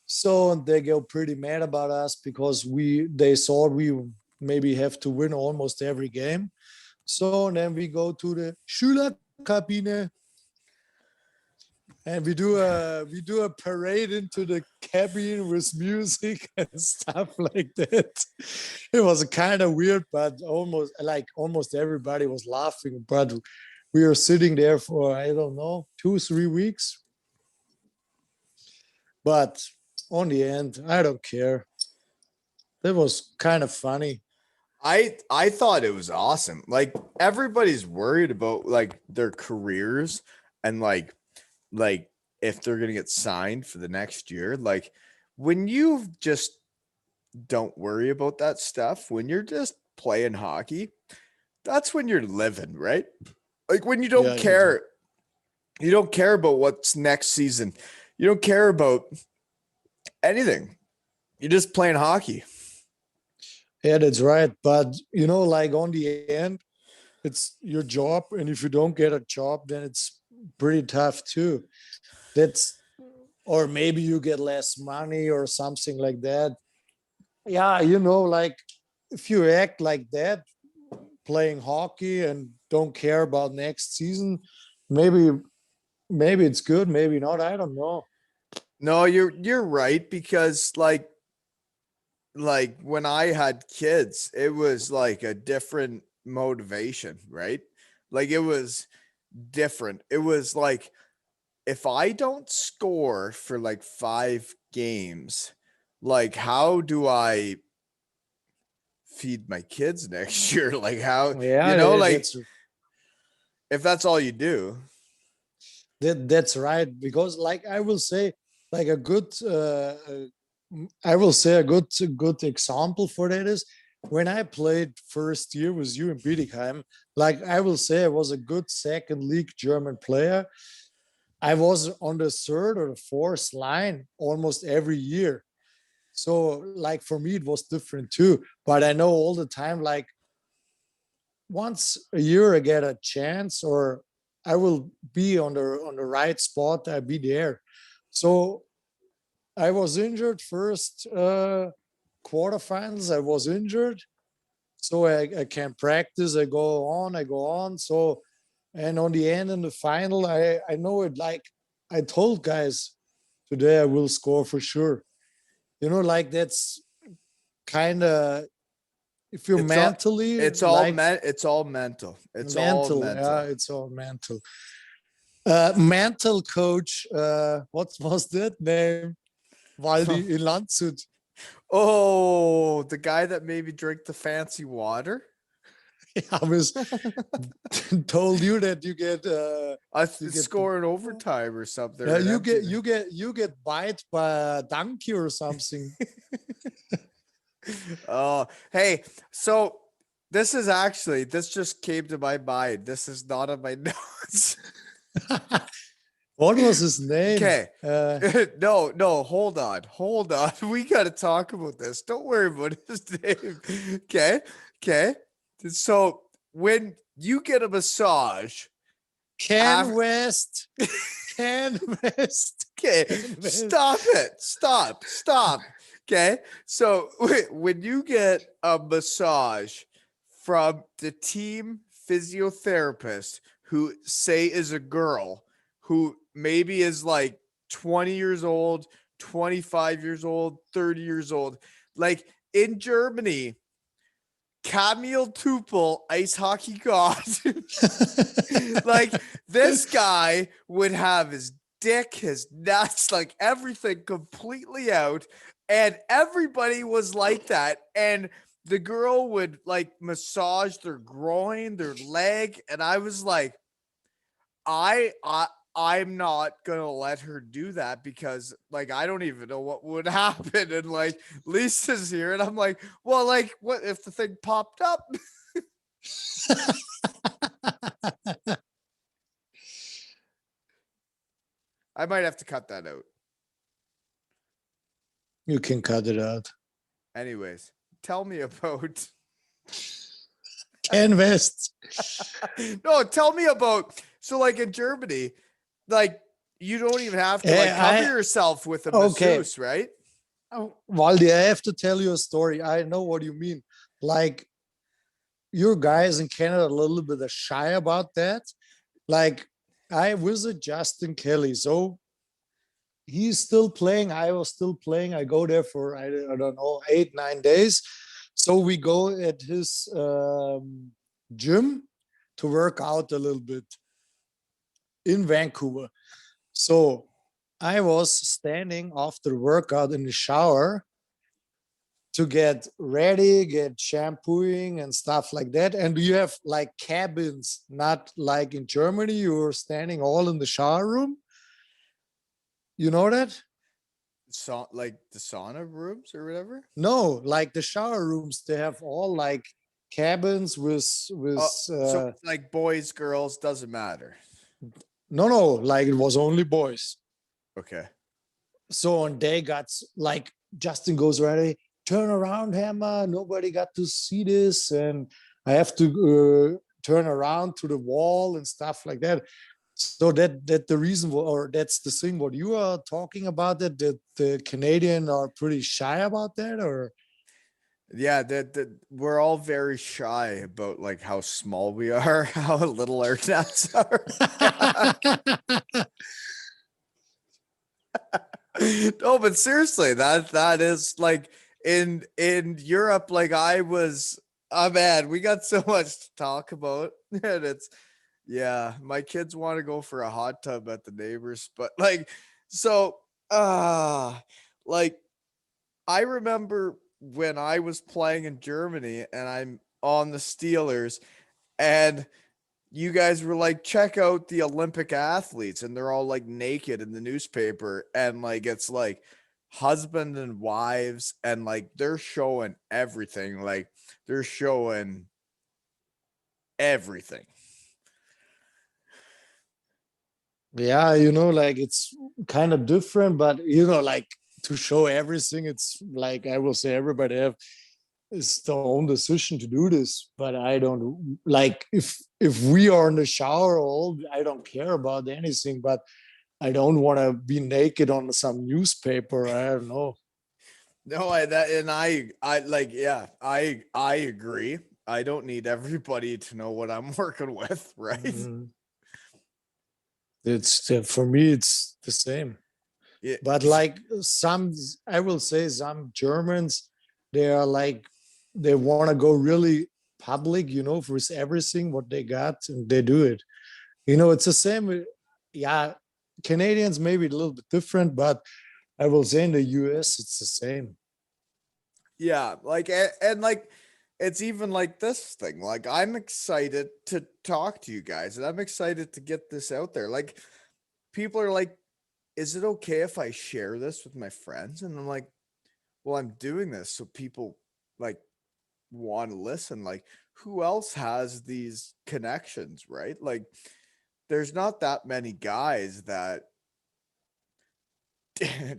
So they go pretty mad about us because they thought we maybe have to win almost every game. So then we go to the Schülerkabine and we do a parade into the cabin with music and stuff like that. It was kind of weird, but almost everybody was laughing. But we were sitting there for, I don't know, 2-3 weeks. But on the end, I don't care. That was kind of funny. I thought it was awesome. Like everybody's worried about like their careers and like if they're gonna get signed for the next year. Like when you just don't worry about that stuff, when you're just playing hockey, that's when you're living, right? Like when you don't care, you don't care about what's next season. You don't care about anything. You're just playing hockey. Yeah, that's right. But like on the end, it's your job, and if you don't get a job, then it's pretty tough too. Or maybe you get less money or something like that. Yeah, like if you act like that, playing hockey and don't care about next season, maybe it's good, maybe not. I don't know. No, you're right, because like when I had kids, it was like a different motivation, right? Like it was different. It was like, if I don't score for like 5 games, like how do I feed my kids next year? Like how, Yeah, like if that's all you do. That's right. Because like I will say, like a good I will say a good example for that is when I played first year with you in Bietigheim, like I will say I was a good second league German player. I was on the third or the fourth line almost every year. So like for me it was different too. But I know all the time, like once a year I get a chance or I will be on the right spot, I'll be there. So I was injured first quarterfinals. I was injured, so I can't practice. I go on. So, and on the end in the final, I know it. Like I told guys today, I will score for sure. Like that's kind of if you're mentally, it's all mental. It's all mental. Yeah, it's all mental. Mental coach. What was that name? Waldi in Landshut. Oh, the guy that made me drink the fancy water. I was told you that you get score in overtime or something. Yeah, you get bite by a donkey or something. Oh, hey, so this just came to my mind. This is not on my notes. What was his name? Okay. No, hold on. We got to talk about this. Don't worry about his name. Okay. So when you get a massage, Ken West. Okay, stop it. Stop. Okay, so when you get a massage from the team physiotherapist, who say is a girl, who maybe is like 20 years old, 25 years old, 30 years old, like in Germany, Camille Tupel, ice hockey god, like this guy would have his dick, his nuts, like everything completely out, and everybody was like that. And the girl would like massage their groin, their leg, and I was like, I I'm not gonna let her do that because like I don't even know what would happen. And like Lisa's here, and I'm like, well, like what if the thing popped up? I might have to cut that out. You can cut it out. Anyways, tell me about Ken West. no, tell me about so like in Germany, like you don't even have to like Yeah, cover yourself with a okay. masseuse, right? Waldi, I have to tell you a story. I know what you mean. Like, your guys in Canada a little bit shy about that. Like, I visit Justin Kelly, so he's still playing. I was still playing. I go there for I don't know 8-9 days. So we go at his gym to work out a little bit in Vancouver. So I was standing after workout in the shower to get ready, get shampooing and stuff like that. And you have like cabins, not like in Germany, you're standing all in the shower room. You know that? So like the sauna rooms or whatever. No, like the shower rooms, they have all like cabins with So it's like boys, girls, doesn't matter. no, like it was only boys. Okay. So and they got like Justin goes ready, turn around, Hammer. Nobody got to see this, and I have to turn around to the wall and stuff like that. So that the reason, or that's the thing what you are talking about, that the Canadian are pretty shy about that, or Yeah, that we're all very shy about like how small we are, how little our nuts are. No, but seriously, that is like in Europe, like oh man, we got so much to talk about. And it's yeah, my kids want to go for a hot tub at the neighbors, but like so like I remember when I was playing in Germany and I'm on the Steelers and you guys were like, check out the Olympic athletes, and they're all like naked in the newspaper, and like it's like husband and wives, and like they're showing everything, like they're showing everything. yeah, like it's kind of different, but like to show everything, it's like I will say everybody have is their own decision to do this. But I don't like if we are in the shower all, I don't care about anything, but I don't want to be naked on some newspaper. I don't know. No, I like, yeah, I agree. I don't need everybody to know what I'm working with, right? Mhm. It's for me, it's the same. Yeah. But like some, I will say some Germans, they are like they want to go really public, for everything what they got, and they do it. It's the same. Yeah, Canadians maybe a little bit different, but I will say in the US it's the same. Yeah, like and like it's even like this thing. Like I'm excited to talk to you guys, and I'm excited to get this out there. Like people are like, is it okay if I share this with my friends? And I'm like, well, I'm doing this so people like want to listen. Like who else has these connections, right? Like there's not that many guys that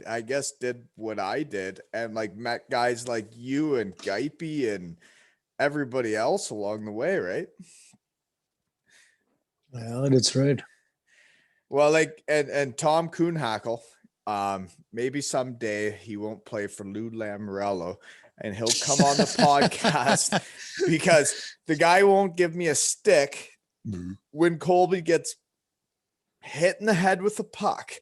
I guess did what I did and like met guys like you and Gipey and everybody else along the way, right? Yeah, that's right. Well, like and Tom Kuhnhackle, maybe someday he won't play for Lou Lamorello and he'll come on the podcast because the guy won't give me a stick when Colby gets hit in the head with a puck.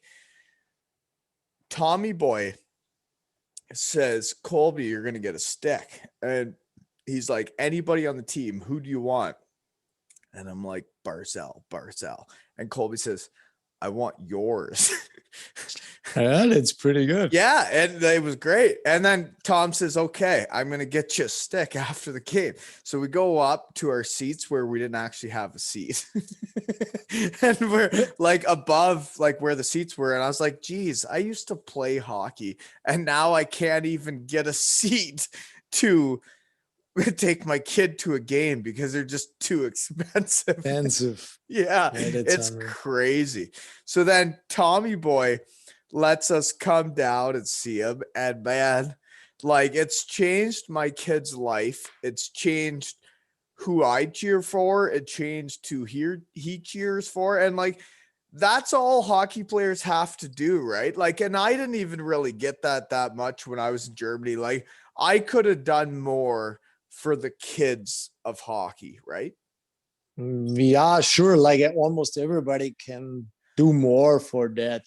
Tommy Boy says, Colby, you're going to get a stick. And he's like, anybody on the team, who do you want? And I'm like, Barzell. And Colby says, I want yours. Yeah, that's pretty good. Yeah, and it was great. And then Tom says, okay, I'm going to get you a stick after the game. So we go up to our seats where we didn't actually have a seat. And we're like above like where the seats were. And I was like, geez, I used to play hockey and now I can't even get a seat to take my kid to a game because they're just too expensive. Expensive. Yeah, it's unreal. crazy. So then Tommy Boy lets us come down and see him. And man, like it's changed my kid's life. It's changed who I cheer for. It changed to he cheers for. And like that's all hockey players have to do, right? Like, and I didn't even really get that much when I was in Germany. Like I could have done more for the kids of hockey, right? Yeah, sure. Like almost everybody can do more for that.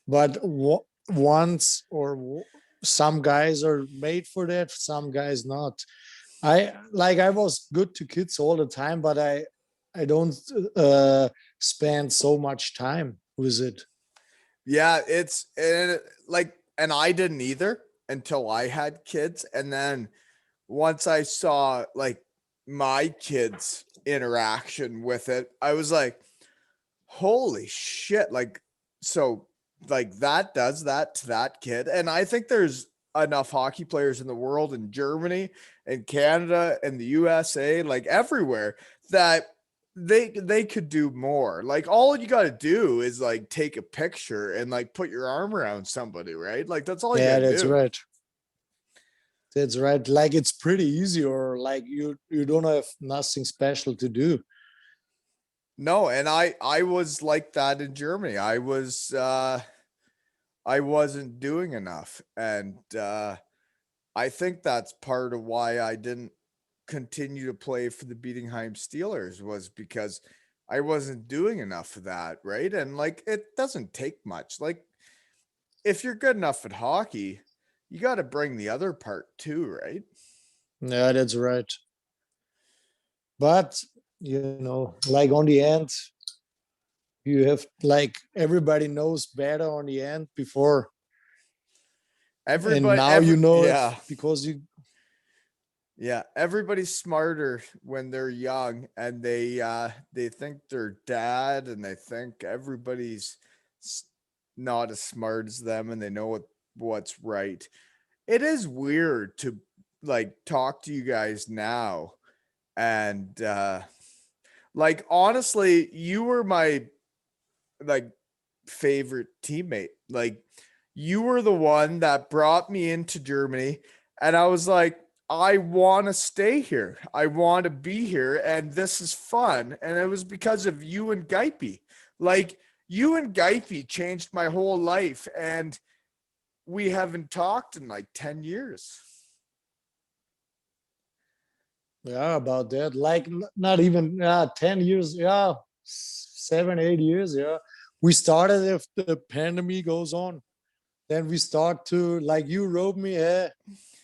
But once or some guys are made for that, some guys not. I was good to kids all the time, but I don't spend so much time with it. Yeah, it's and I didn't either until I had kids. And then once I saw like my kids' interaction with it, I was like, holy shit. Like, so like that does that to that kid. And I think there's enough hockey players in the world, in Germany and Canada and the USA, like everywhere, that they could do more. Like all you got to do is like take a picture and like put your arm around somebody, right? Like that's all you Yeah, got to that's do. right. That's right. Like it's pretty easy, or like you don't have nothing special to do. No, and I was like that in Germany. I wasn't doing enough, and I think that's part of why I didn't continue to play for the Bietigheim Steelers, was because I wasn't doing enough of that, right? And like it doesn't take much. Like if you're good enough at hockey, you got to bring the other part too, right? Yeah, that's right. But like on the end, you have like everybody knows better on the end before, and now you know it Yeah. because you. Yeah, everybody's smarter when they're young, and they think they're dad, and they think everybody's not as smart as them, and they know what's right. It is weird to like talk to you guys now, and like honestly, you were my like favorite teammate. Like you were the one that brought me into Germany, and I was like, I want to stay here. I want to be here, and this is fun. And it was because of you and Geipe. Like you and Geipe changed my whole life, and we haven't talked in like 10 years. Yeah, about that. Like not even 10 years. Yeah, 7, 8 years. Yeah, we started if the pandemic goes on. Then we start to, like, you wrote me, hey,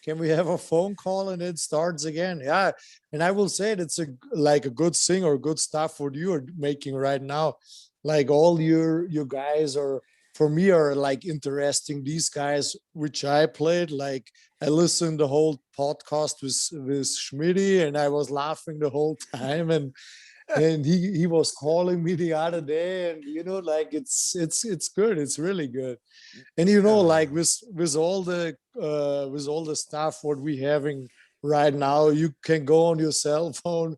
can we have a phone call, and it starts again. Yeah, and I will say it's a good thing or good stuff what you are making right now. Like all your guys are, for me, are like interesting. These guys which I played, like I listened the whole podcast with Schmitty, and I was laughing the whole time. And he was calling me the other day, and like it's good. It's really good. And like with all the stuff what we having right now, you can go on your cell phone,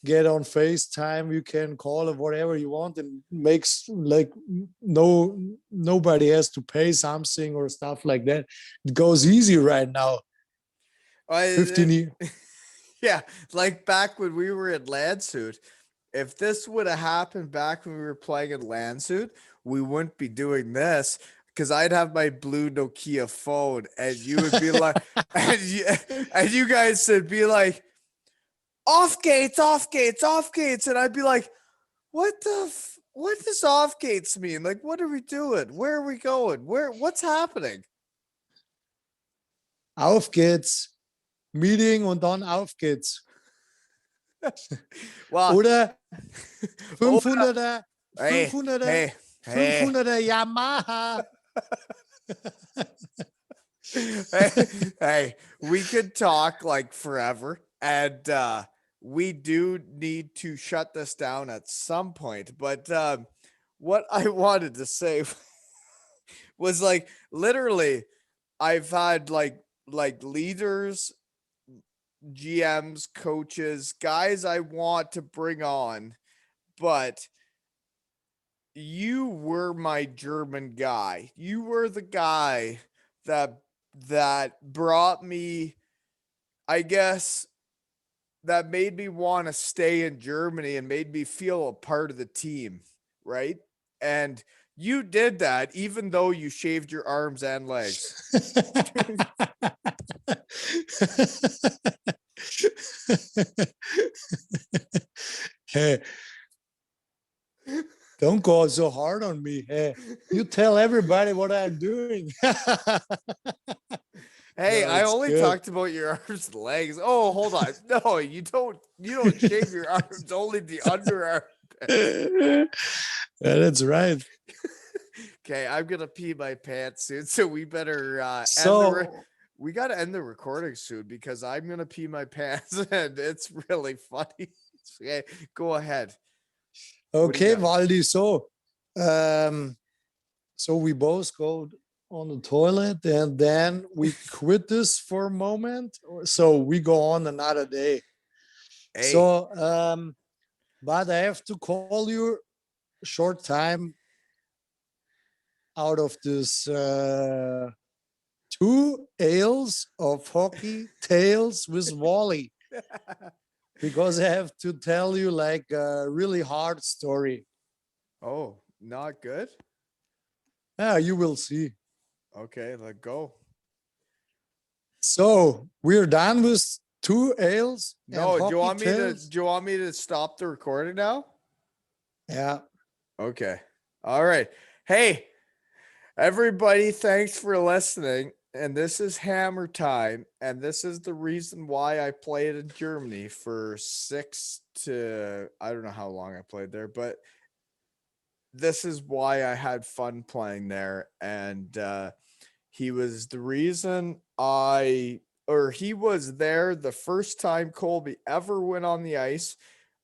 get on FaceTime, you can call it whatever you want, and makes like nobody has to pay something or stuff like that. It goes easy right now. 15 years. Yeah, like back when we were at Landshut, if this would have happened back when we were playing at Landshut, we wouldn't be doing this, because I'd have my blue Nokia phone, and you would be like, and you guys would be like, off gates, off gates, off gates. And I'd be like, what does off gates mean? Like, what are we doing? Where are we going? What's happening? Auf geht's. Meeting und dann auf geht's. Well, Oder oder, 500er, hey, 500er. hey, Hey. 500er Yamaha. Hey, we could talk like forever, and we do need to shut this down at some point. But what I wanted to say was like literally, I've had like leaders, GMs, coaches, guys I want to bring on, but you were my German guy. You were the guy that brought me, I guess, that made me want to stay in Germany and made me feel a part of the team, right? And you did that even though you shaved your arms and legs. Hey, don't go so hard on me. Hey, you tell everybody what I'm doing. Hey, No, I it's only good. talked about your arms and legs. Oh, hold on. No, you don't shave your arms, only the underarm. Yeah, that's right. Okay, I'm gonna pee my pants soon, so we better So, we gotta end the recording soon because I'm gonna pee my pants and it's really funny. Okay, go ahead. What do you okay, got? Valdi. So we both go on the toilet and then we quit this for a moment. So we go on another day. Hey, So, but I have to call you short time out of this 2 ales of hockey tales with Wally, because I have to tell you like a really hard story. oh, not good. Yeah, you will see. Okay, let go. So we're done with 2 ales and No, hockey tales. do you want me to stop the recording now? Yeah. Okay. All right. Hey, everybody, thanks for listening. And this is Hammer Time. And this is the reason why I played in Germany for I don't know how long I played there, but this is why I had fun playing there. And he was the reason he was there the first time Colby ever went on the ice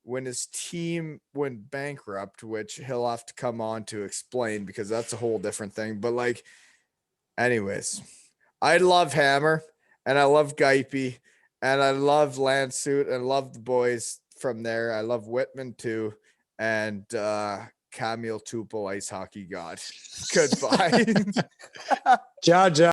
when his team went bankrupt, which he'll have to come on to explain because that's a whole different thing. But like, anyways, I love Hammer and I love Geipe and I love Landshut and I love the boys from there. I love Whitman too. And Camille Tupel, ice hockey god. Goodbye. Ciao, ciao.